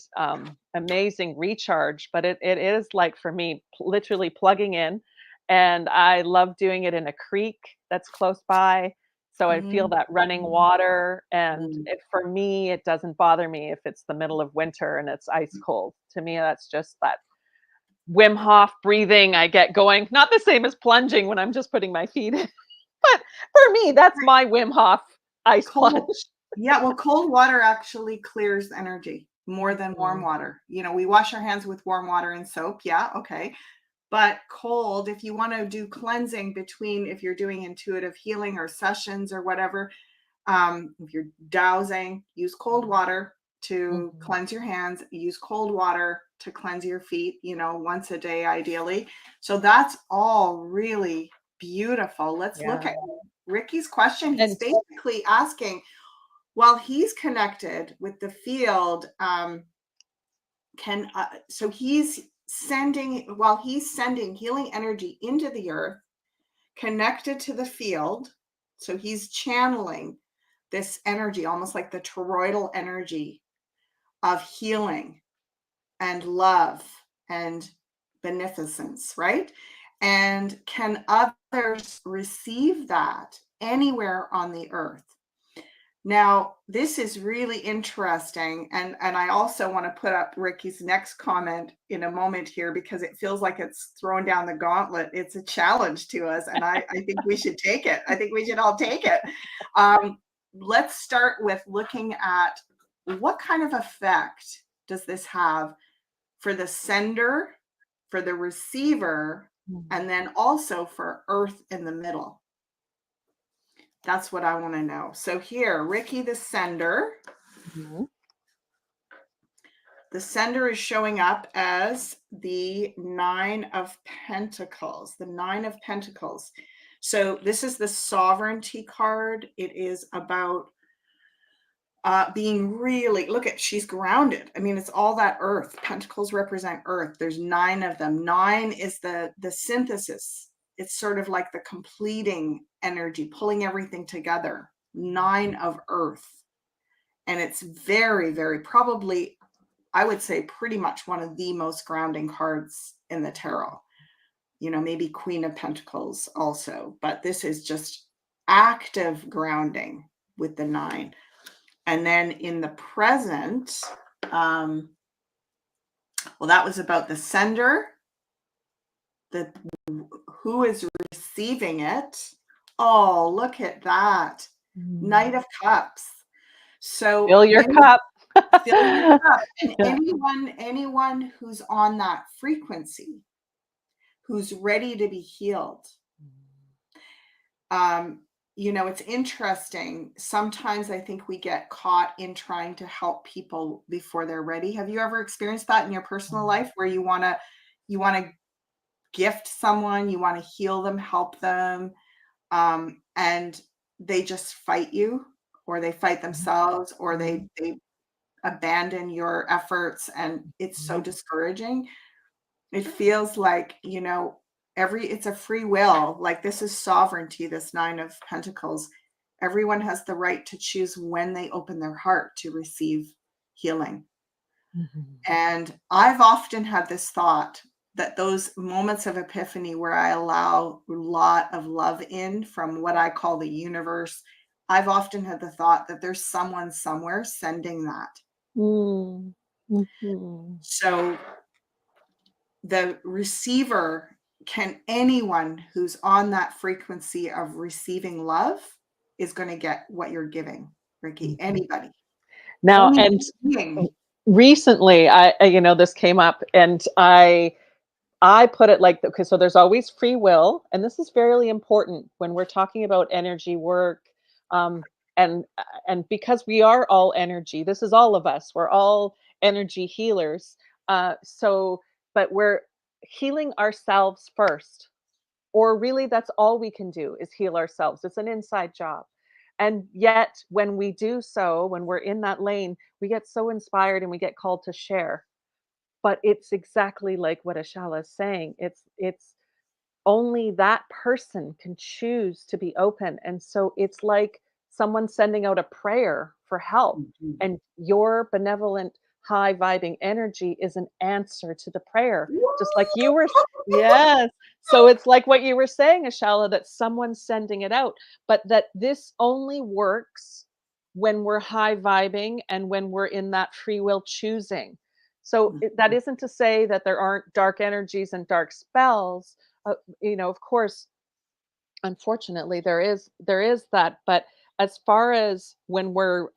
amazing recharge. But it is like for me, literally plugging in and I love doing it in a creek that's close by. So I feel Mm, that running water, and mm. for me, it doesn't bother me if it's the middle of winter and it's ice cold. To me, that's just that Wim Hof breathing I get going. Not the same as plunging when I'm just putting my feet in, but for me, that's my Wim Hof ice plunge. Cold, yeah, well, cold water actually clears energy more than warm Mm, water. We wash our hands with warm water and soap. Yeah, okay. But cold, if you want to do cleansing between, if you're doing intuitive healing or sessions or whatever, if you're dowsing, use cold water to mhm. cleanse your hands, use cold water to cleanse your feet, once a day, ideally. So that's all really beautiful. Let's look Yeah. at Ricky's question. He's And basically asking, while he's connected with the field, so he's sending healing energy into the earth, connected to the field. So he's channeling this energy, almost like the toroidal energy of healing and love and beneficence, right? And can others receive that anywhere on the earth? Now, this is really interesting. And I also want to put up Ricky's next comment in a moment here because it feels like it's throwing down the gauntlet. It's a challenge to us. And I think we should take it. I think we should all take it. Let's start with looking at what kind of effect does this have for the sender, for the receiver, and then also for Earth in the middle. That's what I want to know. So here, Ricky the sender. Mhm. The sender is showing up as the Nine of Pentacles, the Nine of Pentacles. So this is the sovereignty card. It is about being really, look at, she's grounded. I mean, it's all that earth. Pentacles represent earth. There's 9 of them. 9 is the synthesis. It's sort of like the completing energy, pulling everything together. 9 of earth. And it's very, very probably, I would say, pretty much one of the most grounding cards in the tarot. You know, maybe Queen of Pentacles also, but this is just active grounding with the 9. And then in the present, well, that was about the sender, the who is receiving it. Oh, look at that. Knight of Cups. So Fill your cup. fill your cup. And Yeah. anyone who's on that frequency, who's ready to be healed. You know, it's interesting. Sometimes I think we get caught in trying to help people before they're ready. Have you ever experienced that in your personal life where you want to gift someone, you want to heal them, help them, and they just fight you, or they fight themselves, or they abandon your efforts, and it's so discouraging. It feels like, you know, it's a free will. Like, this is sovereignty, this 9 of Pentacles. Everyone has the right to choose when they open their heart to receive healing. And I've often had this thought that those moments of epiphany where I allow a lot of love in from what I call the universe, I've often had the thought that there's someone somewhere sending that. Mm. Mhm. So the receiver, can anyone who's on that frequency of receiving love is going to get what you're giving, Ricky. Anybody. Now, Any and being. recently, this came up, and I put it like, okay, so there's always free will, and this is fairly important when we're talking about energy work, um, and because we are all energy, this is all of us. We're all energy healers. So, but we're healing ourselves first, or really, that's all we can do is heal ourselves. It's an inside job. And yet, when we do so, when we're in that lane, we get so inspired and we get called to share. But it's exactly like what Ashala is saying. It's only that person can choose to be open. And so it's like someone sending out a prayer for help, Mhm. and your benevolent, high vibing energy is an answer to the prayer. Just like you were, yes. So it's like what you were saying, Ashala, that someone's sending it out, but that this only works when we're high vibing and when we're in that free will choosing. So that isn't to say that there aren't dark energies and dark spells. Of course, unfortunately, there is that. But as far as when we're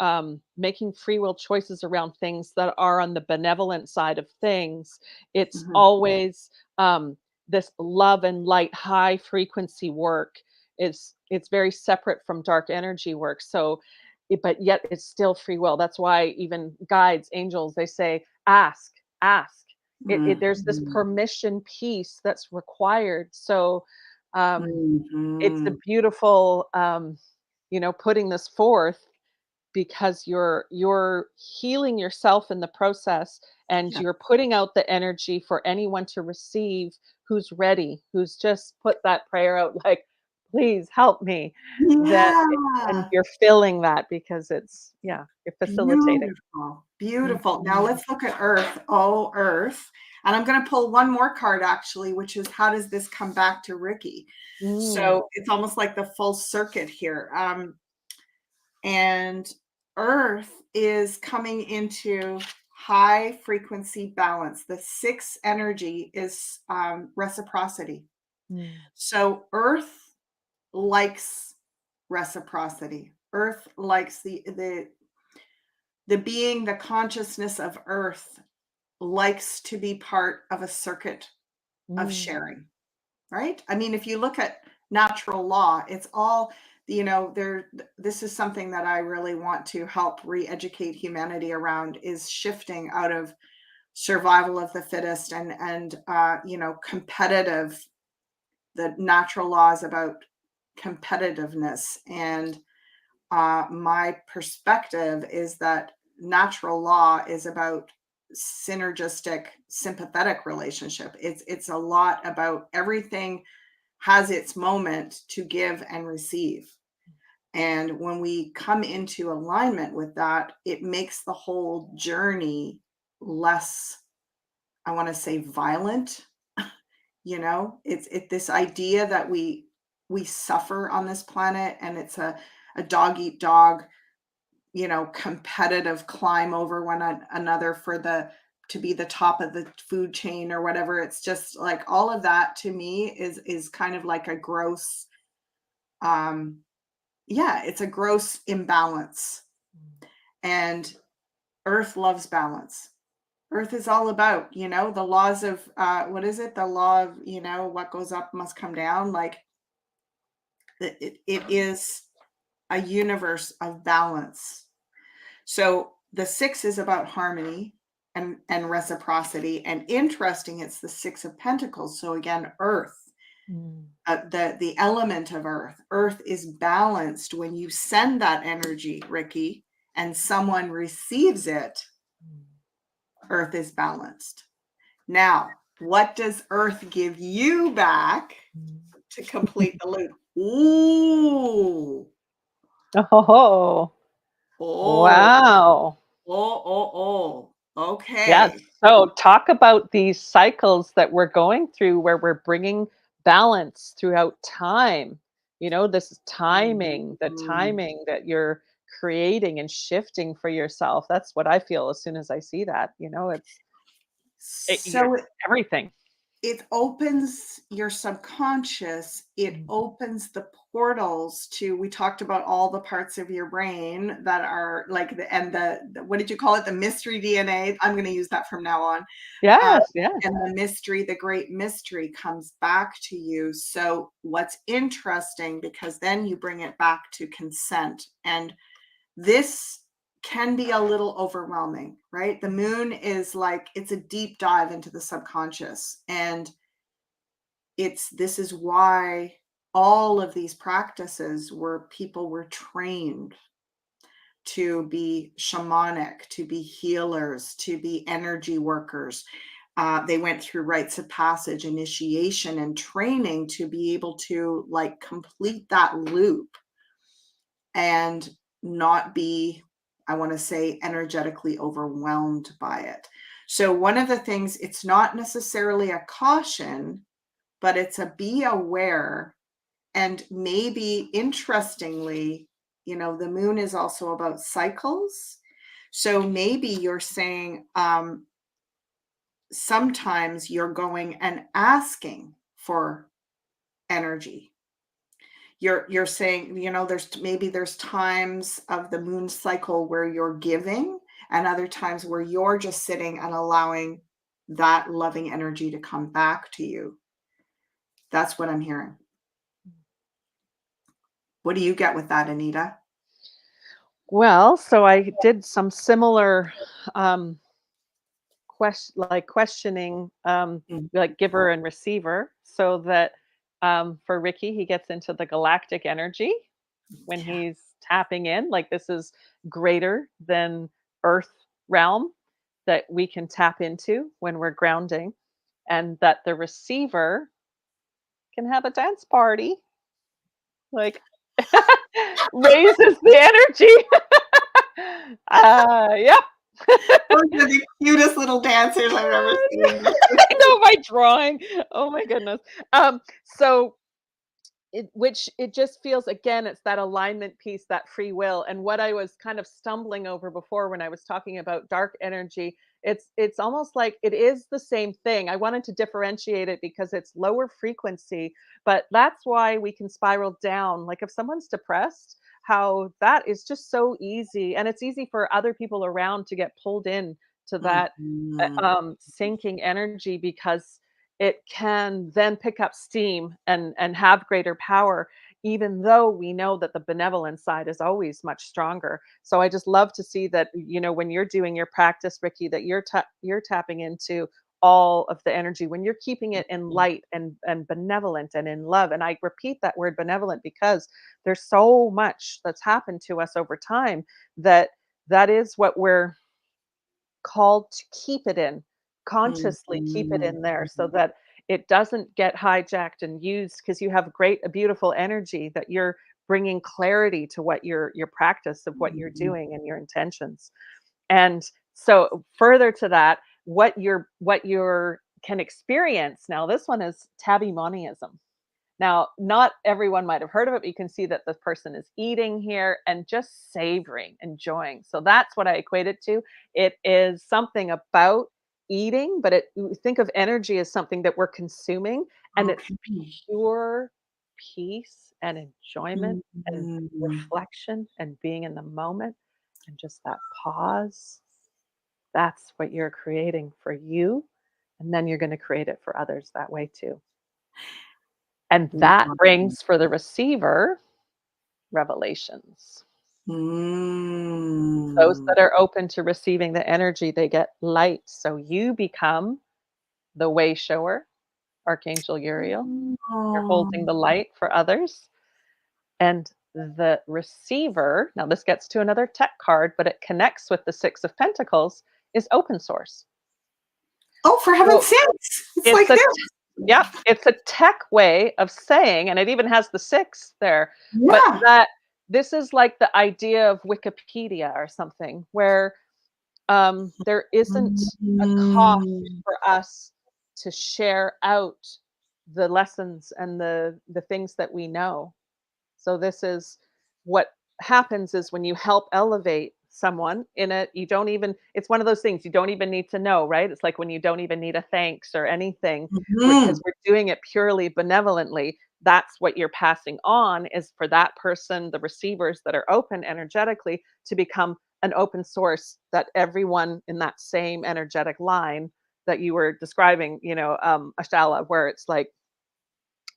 making free will choices around things that are on the benevolent side of things, it's Mhm. always this love and light, high frequency work. It's very separate from dark energy work. So, but yet it's still free will. That's why even guides, angels, they say, ask, ask. There's this Mhm. permission piece that's required. So it's a Mhm. beautiful, putting this forth, because you're healing yourself in the process, and Yeah. you're putting out the energy for anyone to receive who's ready, who's just put that prayer out like, please help me. That and Yeah. you're filling that because you're facilitating. Beautiful. Beautiful. Now Mhm. let's look at Earth. Oh, Earth. And I'm going to pull one more card actually, which is, how does this come back to Ricky? Mm, So it's almost like the full circuit here. And Earth is coming into high frequency balance. The 6 energy is reciprocity. mm, So Earth likes reciprocity. Earth likes the being, the consciousness of Earth likes to be part of a circuit of mm, sharing. right? I mean, if you look at natural law, it's all, this is something that I really want to help re-educate humanity around, is shifting out of survival of the fittest and competitive. The natural law is about competitiveness, and my perspective is that natural law is about synergistic sympathetic relationship. It's a lot about everything has its moment to give and receive. And when we come into alignment with that, it makes the whole journey less, I want to say, violent. It's this idea that we suffer on this planet, and it's a dog eat dog, competitive climb over another for the to be the top of the food chain or whatever. It's just like all of that to me is kind of like a gross, um yeah, it's a gross imbalance. And Earth loves balance. Earth is all about, the laws of, what is it? The law of, what goes up must come down. Like it is a universe of balance. So the 6 is about harmony and reciprocity. And interesting, it's the 6 of Pentacles. So again, Earth, the element of Earth. Earth is balanced when you send that energy, Ricky, and someone receives it. Earth is balanced. Now, what does Earth give you back to complete the loop? Ooh. Oh, Oh. wow. Oh. Yes. Okay. So talk about these cycles that we're going through where we're bringing balance throughout time. This is timing, the Mhm. timing that you're creating and shifting for yourself. That's what I feel as soon as I see that. You're So everything. it opens your subconscious, it Mm. opens the portals to, we talked about all the parts of your brain that are like the what did you call it? The mystery DNA. I'm going to use that from now on. Uh, Yes, yes. and the mystery, the great mystery comes back to you. So what's interesting, because then you bring it back to consent, and this can be a little overwhelming, right? The moon is like, it's a deep dive into the subconscious. And this is why all of these practices where people were trained to be shamanic, to be healers, to be energy workers. They went through rites of passage, initiation, and training to be able to like complete that loop and not be, I want to say, energetically overwhelmed by it. So, one of the things, it's not necessarily a caution, but it's a be aware. And maybe interestingly, the moon is also about cycles. So maybe you're saying, sometimes you're going and asking for energy. You're saying, there's times of the moon cycle where you're giving, and other times where you're just sitting and allowing that loving energy to come back to you. That's what I'm hearing. What do you get with that, Anita? Well, so I did some similar um questioning, Mm. like giver and receiver, so that for Ricky, he gets into the galactic energy when Yeah. he's tapping in. Like this is greater than Earth realm that we can tap into when we're grounding, and that the receiver can have a dance party, like raises the energy. Yep. Those are the cutest little dancers I've ever seen. I know my drawing. Oh my goodness. So it just feels, again, it's that alignment piece, that free will, and what I was kind of stumbling over before when I was talking about dark energy. It's almost like it is the same thing. I wanted to differentiate it because it's lower frequency, but that's why we can spiral down. Like if someone's depressed, how that is just so easy, and it's easy for other people around to get pulled in to that Mhm. sinking energy because it can then pick up steam and have greater power, even though we know that the benevolent side is always much stronger. So I just love to see that, when you're doing your practice, Ricky, that you're tapping into all of the energy when you're keeping it in light and benevolent and in love. And I repeat that word benevolent because there's so much that's happened to us over time that that is what we're called to keep it in, consciously keep it in there so Mhm. that it doesn't get hijacked and used, because you have a beautiful energy that you're bringing clarity to what your practice of what you're Mhm. doing and your intentions. And so further to that, what you're can experience now, this one is tabby monism. Now, not everyone might have heard of it, but you can see that the person is eating here and just savoring, enjoying. So that's what I equate it to. It is something about eating, but think of energy as something that we're consuming, and it's Okay. pure peace and enjoyment and Mhm. reflection and being in the moment and just that pause. That's what you're creating for you. And then you're going to create it for others that way too. And that Wow. brings for the receiver revelations. Those Mm. that are open to receiving the energy, they get light. So you become the way shower, Archangel Uriel. You're Oh. holding the light for others. And the receiver, now this gets to another tech card, but it connects with the Six of Pentacles, is open source. Oh, for heaven's So sakes. It's it's like a this. Yep, it's a tech way of saying, and it even has the 6 there, but Yeah. that this is like the idea of Wikipedia or something where, there isn't a cost Mm. for us to share out the lessons and the things that we know. So this is what happens is when you help elevate someone in it, you don't even it's one of those things you don't even need to know, right? It's like when you don't even need a thanks or anything because Mhm. we're doing it purely benevolently. That's what you're passing on is for that person, the receivers that are open energetically to become an open source that everyone in that same energetic line that you were describing, Ashala, where it's like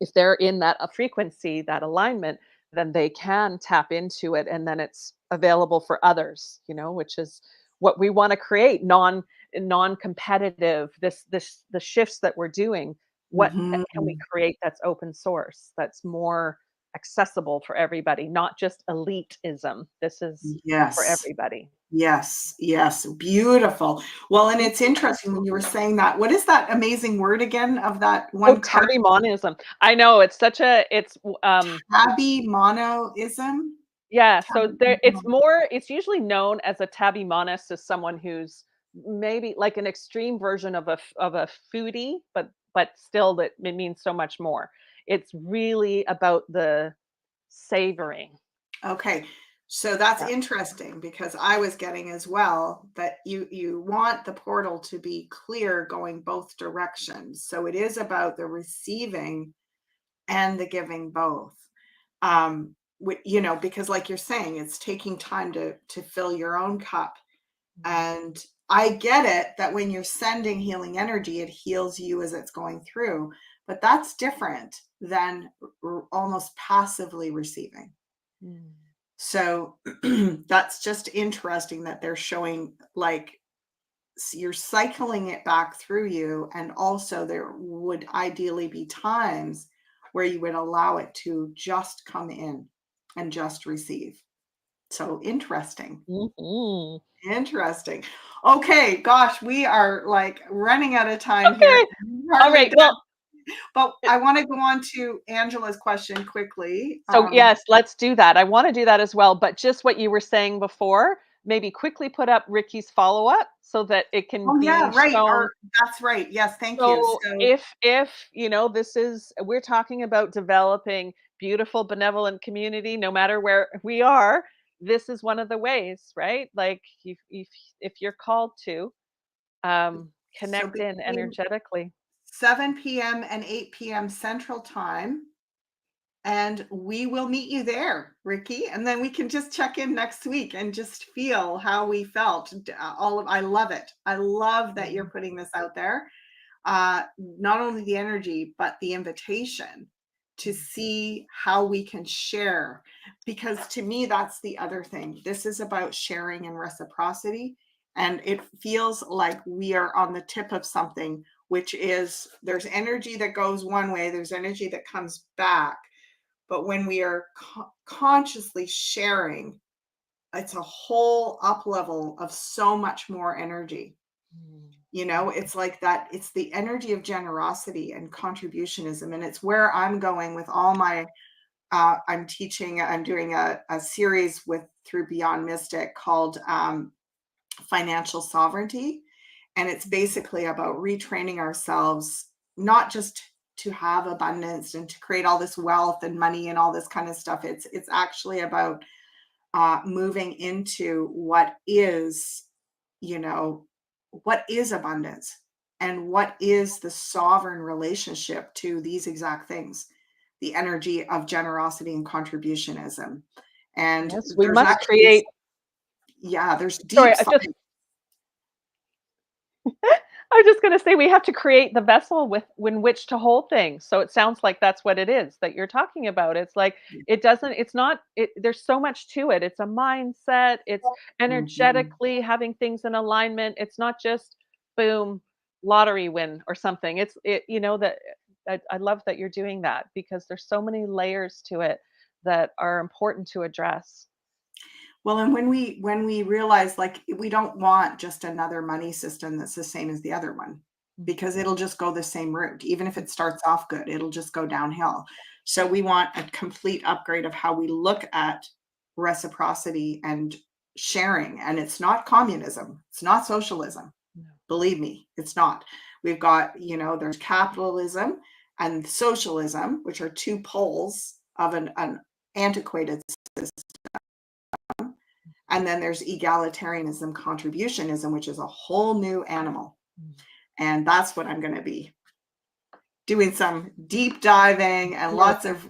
if they're in that frequency, that alignment, then they can tap into it and then it's available for others, which is what we want to create, non-competitive, this the shifts that we're doing. What can we Mhm. create that's open source, that's more accessible for everybody, not just elitism. This is for Yes. everybody. Yes, yes, beautiful. Well, and Thank it's you. interesting when you were saying that. What is that amazing word again of that Oh, one card? tabby monism. I know it's such a Tabby monoism? Yeah, so Tabby mono. it's usually known as a tabbymonist as someone who's maybe like an extreme version of a foodie, but still that it means so much more. It's really about the savoring. Okay. So that's Yeah. interesting because I was getting as well that you want the portal to be clear going both directions. So it is about the receiving and the giving both. Because like you're saying, it's taking time to fill your own cup. Mhm. And I get it that when you're sending healing energy, it heals you as it's going through. But that's different than almost passively receiving. Mm. So that's just interesting that they're showing like you're cycling it back through you. And also, there would ideally be times where you would allow it to just come in and just receive. So interesting. Mhm. Interesting. Okay, gosh, we are like running out of time here. Okay. All Hardly right. done. Well, But it- I want to go on to Angela's question quickly. so yes, let's do that. I want to do that as well, but just what you were saying before, maybe quickly put up Ricky's follow-up so that it can Oh yeah, be right. shown. Or that's right. Yes, thank you. So So if this is we're talking about developing beautiful benevolent community no matter where we are, this is one of the ways, right? Like if you're called to so connect in between energetically. 7 p.m. and 8 p.m. Central Time. And we will meet you there, Ricky. And then we can just check in next week and just feel how we felt. I love it. I love that you're Mm. putting this out there. not only the energy, but the invitation to see how we can share. Because to me, that's the other thing. This is about sharing and reciprocity. And it feels like we are on the tip of something, which is there's energy that goes one way, there's energy that comes back. But when we are consciously sharing, it's a whole up level of so much more energy. You know, it's like that. It's the energy of generosity and contributionism. And it's where I'm going with all my, I'm doing a series through Beyond Mystic called Financial Sovereignty. And it's basically about retraining ourselves, not just to have abundance and to create all this wealth and money and all this kind of stuff. It's actually about moving into what is, what is abundance and what is the sovereign relationship to these exact things, the energy of generosity and contributionism. And Yes, we there's must actually, create. there's Sorry, deep science. I was just going to say we have to create the vessel with in which to hold things. So it sounds like that's what it is that you're talking about. It's like it's not there's so much to it. It's a mindset, it's Mhm. energetically having things in alignment. It's not just boom, lottery win or something. That I love that you're doing that because there's so many layers to it that are important to address. Well, and when we realize, like, we don't want just another money system that's the same as the other one, because it'll just go the same route. Even if it starts off good, it'll just go downhill. So we want a complete upgrade of how we look at reciprocity and sharing. And it's not communism, it's not socialism. No. Believe me, it's not. We've got, there's capitalism and socialism, which are two poles of an antiquated system. And then there's egalitarianism, contributionism, which is a whole new animal. And that's what I'm going to be doing, some deep diving and Yes. lots of,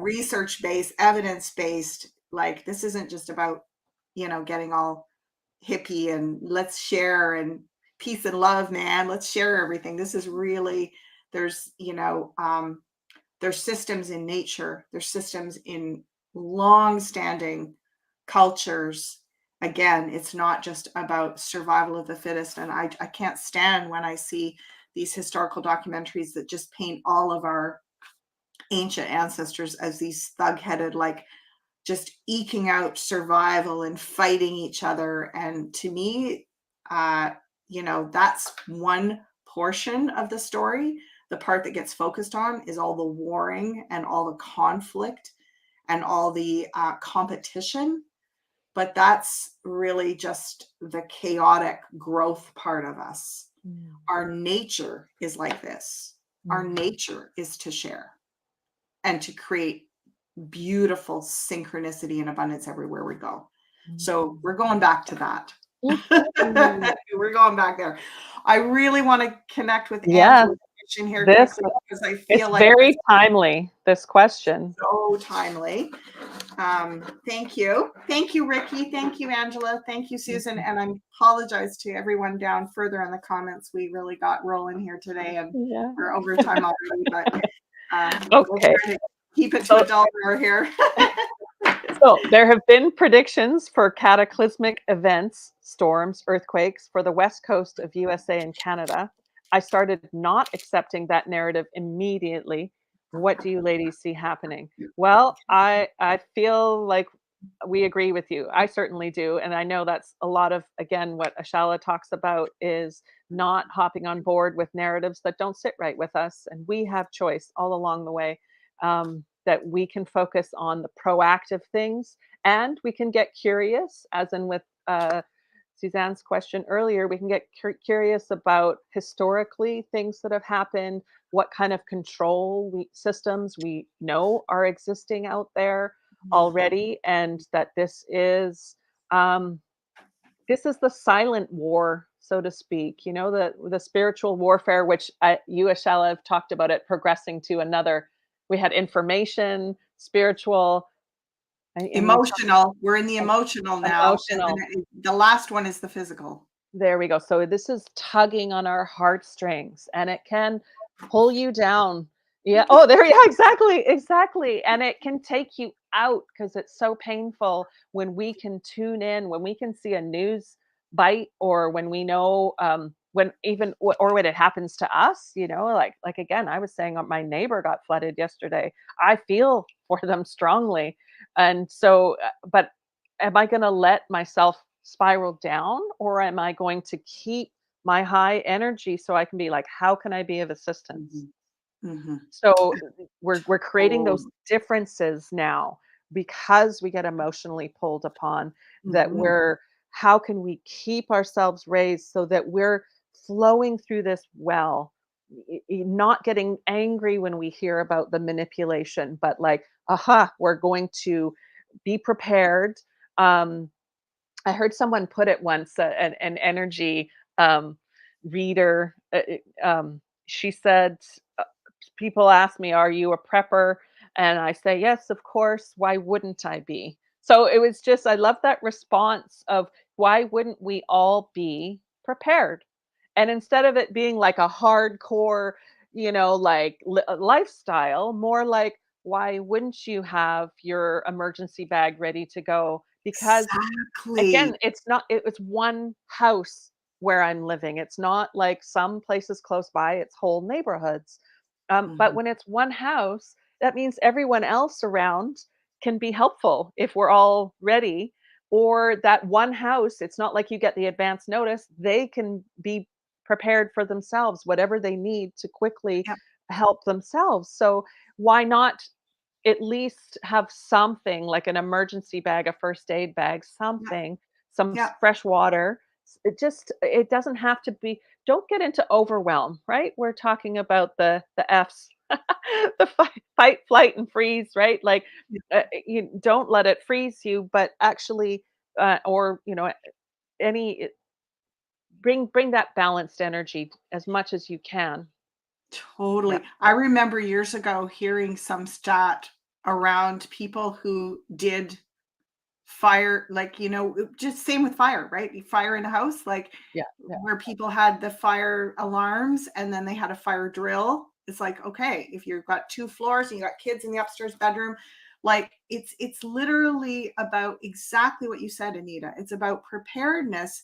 research based, evidence based. Like, this isn't just about, getting all hippie and let's share and peace and love, man. Let's share everything. This is really, there's, there's systems in nature, there's systems in long standing cultures. Again, it's not just about survival of the fittest. And I can't stand when I see these historical documentaries that just paint all of our ancient ancestors as these thug-headed, like, just eking out survival and fighting each other. And to me, that's one portion of the story. The part that gets focused on is all the warring and all the conflict and all the competition. But that's really just the chaotic growth part of us. Our nature is like this. Our nature is to share and to create beautiful synchronicity and abundance everywhere we go. So we're going back to that. We're going back there. I really want to connect with Yeah, Angela's question here this quickly because I it's feel like very timely, this question. so timely. Thank you. Thank you, Ricky. Thank you, Angela. Thank you, Susan. And I apologize to everyone down further in the comments. We really got rolling here today and Yeah. we're over time already, but we'll Okay. try to keep it to a dollar here. So there have been predictions for cataclysmic events, storms, earthquakes for the west coast of USA and Canada. I started not accepting that narrative immediately. What do you ladies see happening? Well, I feel like we agree with you. I certainly do. And I know that's a lot of, again, what Ashala talks about is not hopping on board with narratives that don't sit right with us. And we have choice all along the way. That we can focus on the proactive things and we can get curious, as in with Suzanne's question earlier, we can get curious about historically things that have happened, what kind of systems we know are existing out there already, and that um, this is the silent war, so to speak. The spiritual warfare, which you, Ashala, have talked about it progressing to another. We had information, spiritual, and we talked Emotional. We're in the emotional now. And emotional. then the last one is the physical. There we go. So this is tugging on our heartstrings, and it can pull you down. Yeah. Oh, there. Yeah. Exactly. Exactly. And it can take you out because it's so painful when we can tune in, when we can see a news bite, or when we know, when even or when it happens to us. Like again, I was saying, my neighbor got flooded yesterday. I feel for them strongly, and so, but am I going to let myself spiral down, or am I going to keep my high energy so I can be like, how can I be of assistance? Mhm. Mhm. So we're creating those Oh, differences now because we get emotionally pulled upon, that mhm. how can we keep ourselves raised so that we're flowing through this well, not getting angry when we hear about the manipulation, but like, aha, we're going to be prepared. um I heard someone put it once, an energy, um, reader. She said, uh, people ask me, "Are you a prepper?" And I say, "Yes, of course. Why wouldn't I be?" So it was just, I love that response of, why wouldn't we all be prepared? And instead of it being like a hardcore, like lifestyle, more like, why wouldn't you have your emergency bag ready to go? Because again, Exactly. it's one house where I'm living. It's not like some places close by, it's whole neighborhoods. But Mhm. when it's one house, that means everyone else around can be helpful if we're all ready. Or that one house, it's not like you get the advance notice, they can be prepared for themselves, whatever they need to quickly Yep, help themselves. So why not at least have something like an emergency bag, a first aid bag, yep, something, some yep. fresh water. It doesn't have to be, don't get into overwhelm, right? We're talking about the F's, the fight, flight, and freeze, right? Like, you don't let it freeze you, but actually, or, any, bring that balanced energy as much as you can. Yeah. Totally. I remember years ago hearing some stat around people who did fire, like, just same with fire, right? You fire in a house, like Yeah. Yeah. where people had the fire alarms and then they had a fire drill. It's like, okay, if you've got 2 floors and you got kids in the upstairs bedroom, like it's literally about exactly what you said, Anita. It's about preparedness.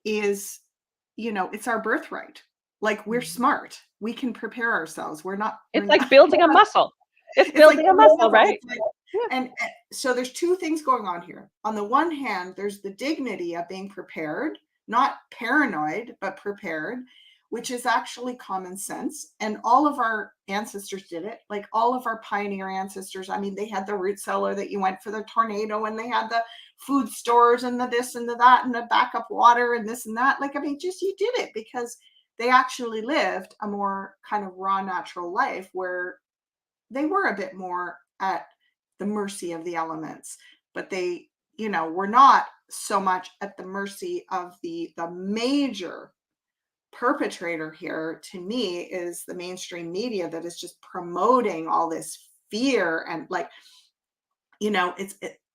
Is, it's our birthright. Like, we're Mhm. smart. We can prepare ourselves. We're It's not like building a muscle. It's it's like building a muscle, right? it's like Yeah. and so there's 2 things going on here. On the one hand, there's the dignity of being prepared, not paranoid, but prepared, which is actually common sense. And all of our ancestors did it. Like all of our pioneer ancestors. I mean, they had the root cellar that you went for the tornado, and they had the food stores and the this and the that and the backup water and this and that. Like, I mean, just you did it because they actually lived a more kind of raw, natural life where they were a bit more at the mercy of the elements, but they, were not so much at the mercy of the major perpetrator here. To me, is the mainstream media that is just promoting all this fear. And like,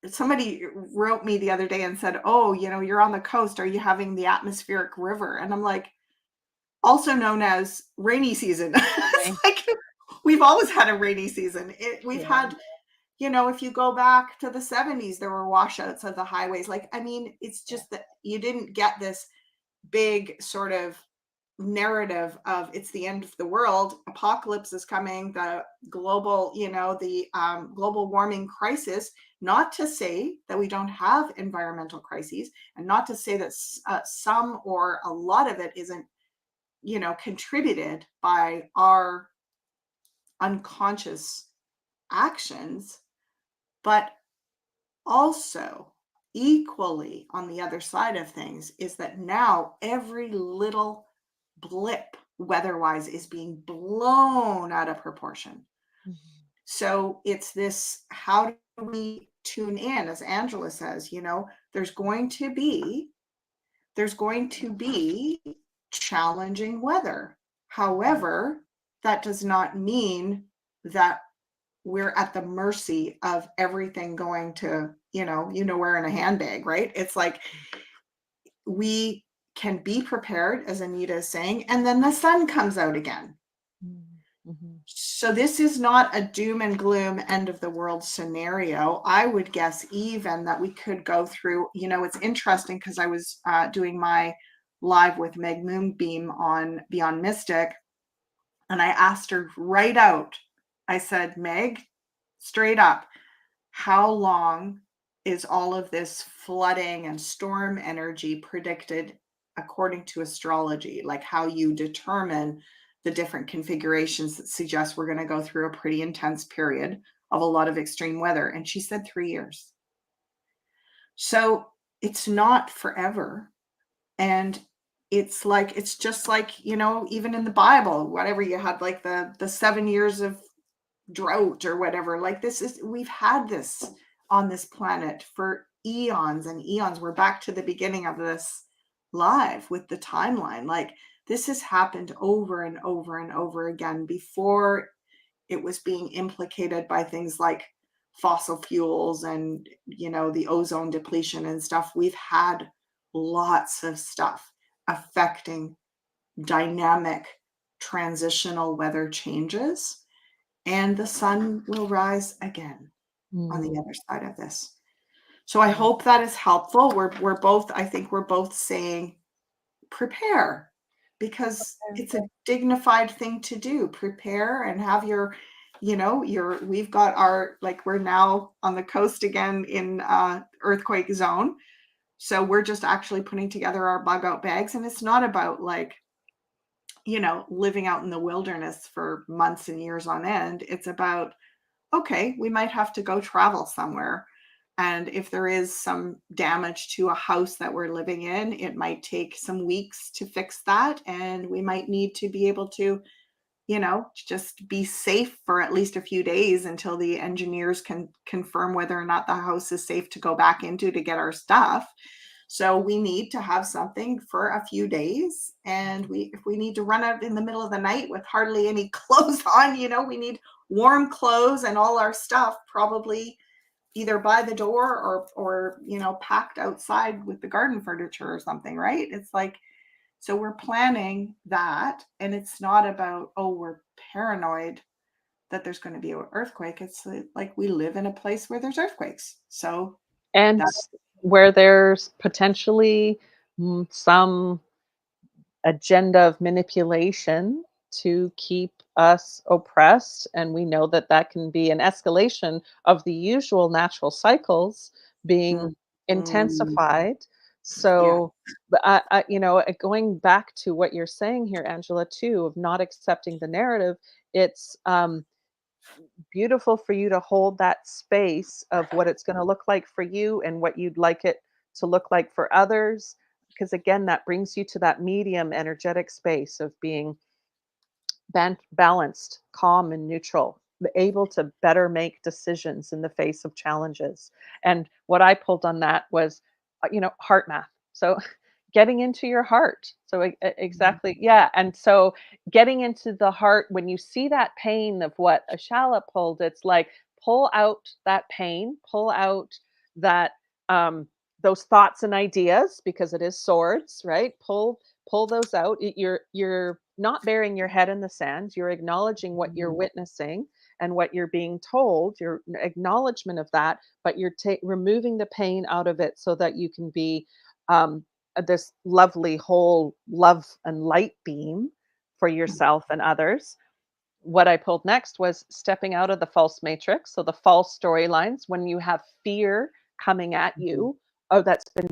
somebody wrote me the other day and said, oh, you're on the coast, are you having the atmospheric river? And I'm like, also known as rainy season. It's Right. like we've always had a rainy season. We've Yeah. had, if you go back to the 70s, there were washouts of the highways. Like, I mean, it's Yeah. just that you didn't get this big sort of narrative of it's the end of the world, apocalypse is coming, the global, the global warming crisis. Not to say that we don't have environmental crises, and not to say that some or a lot of it isn't, contributed by our unconscious actions, but also equally on the other side of things is that now every little blip weather-wise is being blown out of proportion. Mhm. So it's this, how do we tune in? As Angela says, there's going to be there's going to be challenging weather. Mhm. However, that does not mean that we're at the mercy of everything going to, where in a handbag, right? It's like we can be prepared, as Anita is saying, and then the sun comes out again. Mm-hmm. So this is not a doom and gloom end of the world scenario. I would guess even that we could go through, it's interesting because I was doing my live with Meg Moonbeam on Beyond Mystic, and I asked her right out, I said, Meg, straight up, how long is all of this flooding and storm energy predicted according to astrology? Like how you determine the different configurations that suggest we're going to go through a pretty intense period of a lot of extreme weather. And she said 3 years. So it's not forever. And it's just like, even in the Bible, whatever you had, like the 7 years of drought or whatever, like we've had this on this planet for eons and eons. We're back to the beginning of this live with the timeline. Like this has happened over and over and over again before it was being implicated by things like fossil fuels and the ozone depletion and stuff. We've had lots of stuff affecting dynamic transitional weather changes, and the sun will rise again on the other side of this. So I hope that is helpful. We're both, I think we're both saying prepare, because it's a dignified thing to do. Prepare and have we've got our, like, we're now on the coast again in earthquake zone. So we're just actually putting together our bug out bags, and it's not about like, living out in the wilderness for months and years on end. It's about, okay, we might have to go travel somewhere. And if there is some damage to a house that we're living in, it might take some weeks to fix that. And we might need to be able to, just be safe for at least a few days until the engineers can confirm whether or not the house is safe to go back into to get our stuff. So we need to have something for a few days. And if we need to run out in the middle of the night with hardly any clothes on, we need warm clothes and all our stuff probably either by the door or packed outside with the garden furniture or something, right? It's like, so we're planning that, and it's not about, oh, we're paranoid that there's going to be an earthquake. It's like we live in a place where there's earthquakes. So And that's where there's potentially some agenda of manipulation to keep us oppressed. And we know that that can be an escalation of the usual natural cycles being mm, intensified. yeah. So, going back to what you're saying here, Angela, too, of not accepting the narrative, it's beautiful for you to hold that space of what it's going to look like for you and what you'd like it to look like for others. Because again, that brings you to that medium energetic space of being balanced, calm, and neutral, able to better make decisions in the face of challenges. And what I pulled on that was, heart math. So getting into your heart. So exactly, yeah. And so getting into the heart, when you see that pain of what Ashala pulled, it's like pull out that pain, pull out that those thoughts and ideas, because it is swords, right? Pull those out. You're not burying your head in the sand. You're acknowledging what you're witnessing and what you're being told, your acknowledgement of that, but you're removing the pain out of it so that you can be this lovely whole love and light beam for yourself and others. What I pulled next was stepping out of the false matrix. So the false storylines, when you have fear coming at you, oh, that's been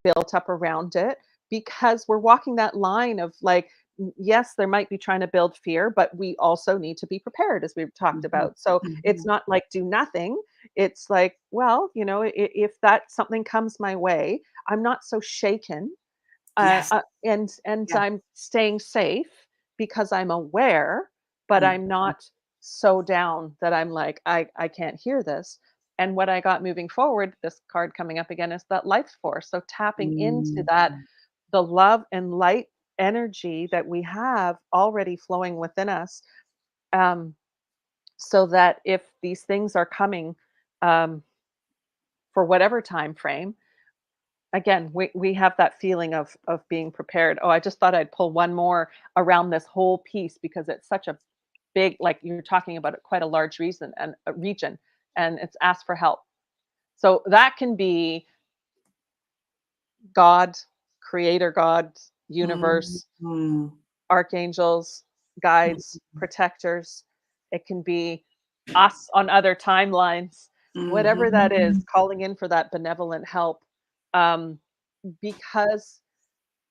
built up around it, because we're walking that line of like, yes, there might be trying to build fear, but we also need to be prepared, as we've talked about. So it's not like do nothing. It's like, well, if that something comes my way, I'm not so shaken, Yes. and Yeah. I'm staying safe because I'm aware, but Mhm. I'm not so down that I'm like, I can't hear this. And what I got moving forward, this card coming up again, is that life force. So tapping into Mm. that, the love and light energy that we have already flowing within us, um, so that if these things are coming, um, for whatever time frame, again, we have that feeling of being prepared. Oh, I just thought I'd pull one more around this whole piece because it's such a big, like you're talking about it, quite a large reason and a region, and it's ask for help. So that can be God, creator God, universe, Mhm. archangels, guides, protectors. It can be us on other timelines, whatever that is, Mhm. calling in for that benevolent help. Um, because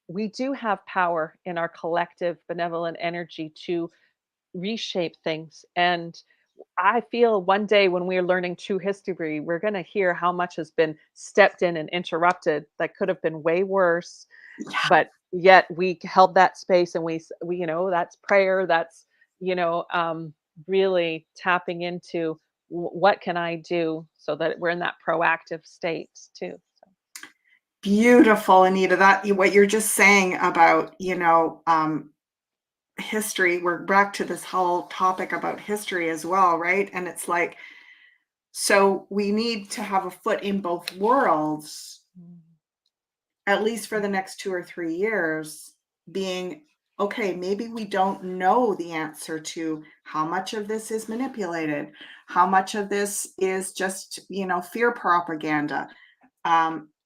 we do have power in our collective benevolent energy to reshape things. And I feel one day when we're learning true history, we're going to hear how much has been stepped in and interrupted that could have been way worse, Yeah. but yet we held that space and we that's prayer, that's really tapping into what can I do so that we're in that proactive state too. So, Beautiful, Anita. That what you're just saying about, history. We're back to this whole topic about history as well, right? And it's like, so we need to have a foot in both worlds, at least for the next 2 or 3 years, being okay. Maybe we don't know the answer to how much of this is manipulated, how much of this is just, fear propaganda,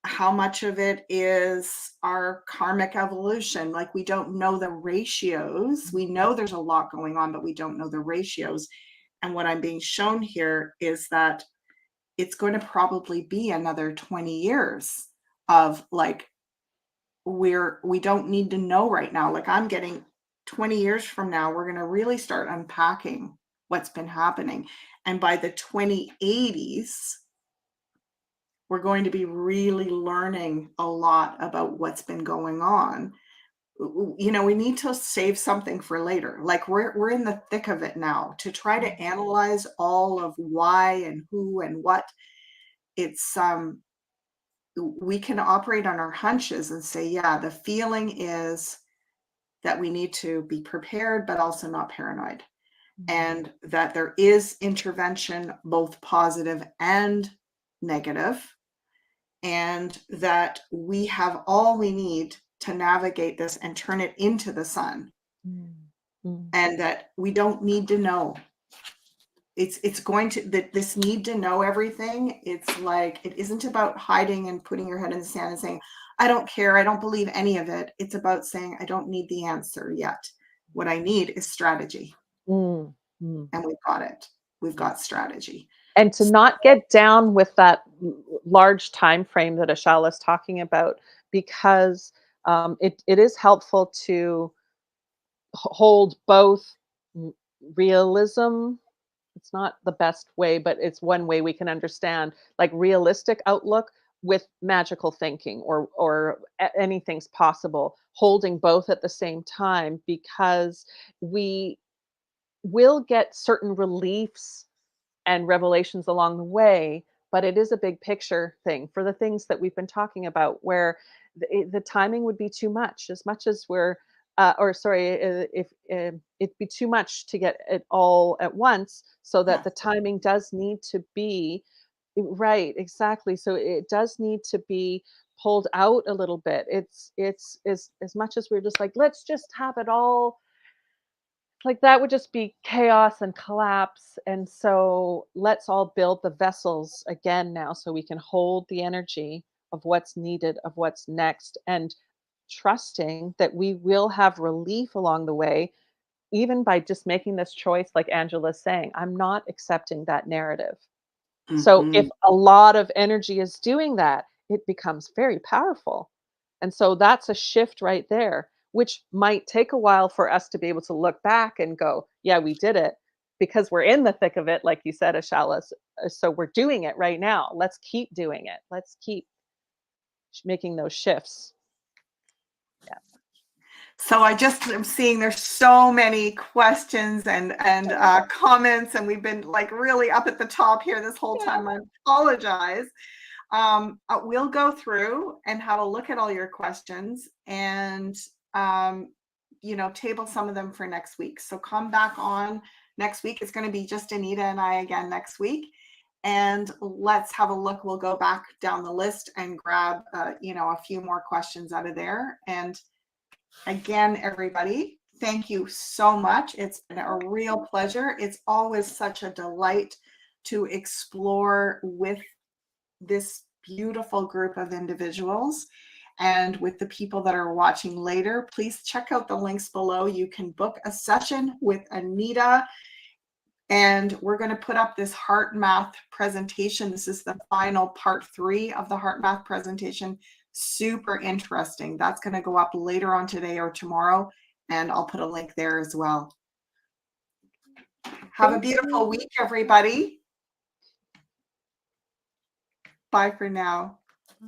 how much of it is our karmic evolution. Like, we don't know the ratios. We know there's a lot going on, but we don't know the ratios. And what I'm being shown here is that it's going to probably be another 20 years of like, we don't need to know right now. Like, I'm getting 20 years from now, we're going to really start unpacking what's been happening. And by the 2080s, we're going to be really learning a lot about what's been going on. We need to save something for later. Like, we're in the thick of it now to try to analyze all of why and who and what. It's we can operate on our hunches and say, yeah, the feeling is that we need to be prepared, but also not paranoid. And that there is intervention, both positive and negative, and that we have all we need to navigate this and turn it into the sun, mm, mm, and that we don't need to know. It's going to, that this need to know everything. It's like, it isn't about hiding and putting your head in the sand and saying, I don't care, I don't believe any of it. It's about saying, I don't need the answer yet. What I need is strategy. mm, mm. And we've got it. We've got strategy. And to not get down with that large time frame that Ashala is talking about, because it is helpful to hold both realism. It's not the best way, but it's one way we can understand, like, realistic outlook with magical thinking, or anything's possible, holding both at the same time, because we will get certain reliefs and revelations along the way, but it is a big picture thing for the things that we've been talking about, where the timing would be too much as we're, or sorry, if it'd be too much to get it all at once, so that Yeah. the timing does need to be right, exactly. So it does need to be pulled out a little bit. It's as much as we're just like, let's just have it all, like, that would just be chaos and collapse. And so let's all build the vessels again now so we can hold the energy of what's needed, of what's next, and trusting that we will have relief along the way, even by just making this choice, like Angela's saying, I'm not accepting that narrative. So if Mhm. a lot of energy is doing that, it becomes very powerful. And so that's a shift right there, which might take a while for us to be able to look back and go, yeah, we did it, because we're in the thick of it, like you said, Ashala. So we're doing it right now. Let's keep doing it. Let's keep making those shifts. Yeah. So I just am seeing there's so many questions and comments, and we've been like really up at the top here this whole Yeah. time. I apologize. We'll go through and have a look at all your questions and table some of them for next week. So come back on next week. It's going to be just Anita and I again next week. and let's have a look. We'll go back down the list and grab, a few more questions out of there. And again, everybody, thank you so much. It's been a real pleasure. It's always such a delight to explore with this beautiful group of individuals and with the people that are watching later. Please check out the links below. You can book a session with Anita, and we're going to put up this heart math presentation. This is the final part 3 of the heart math presentation. Super interesting. That's going to go up later on today or tomorrow, and I'll put a link there as well. Have a beautiful week, everybody. Bye for now.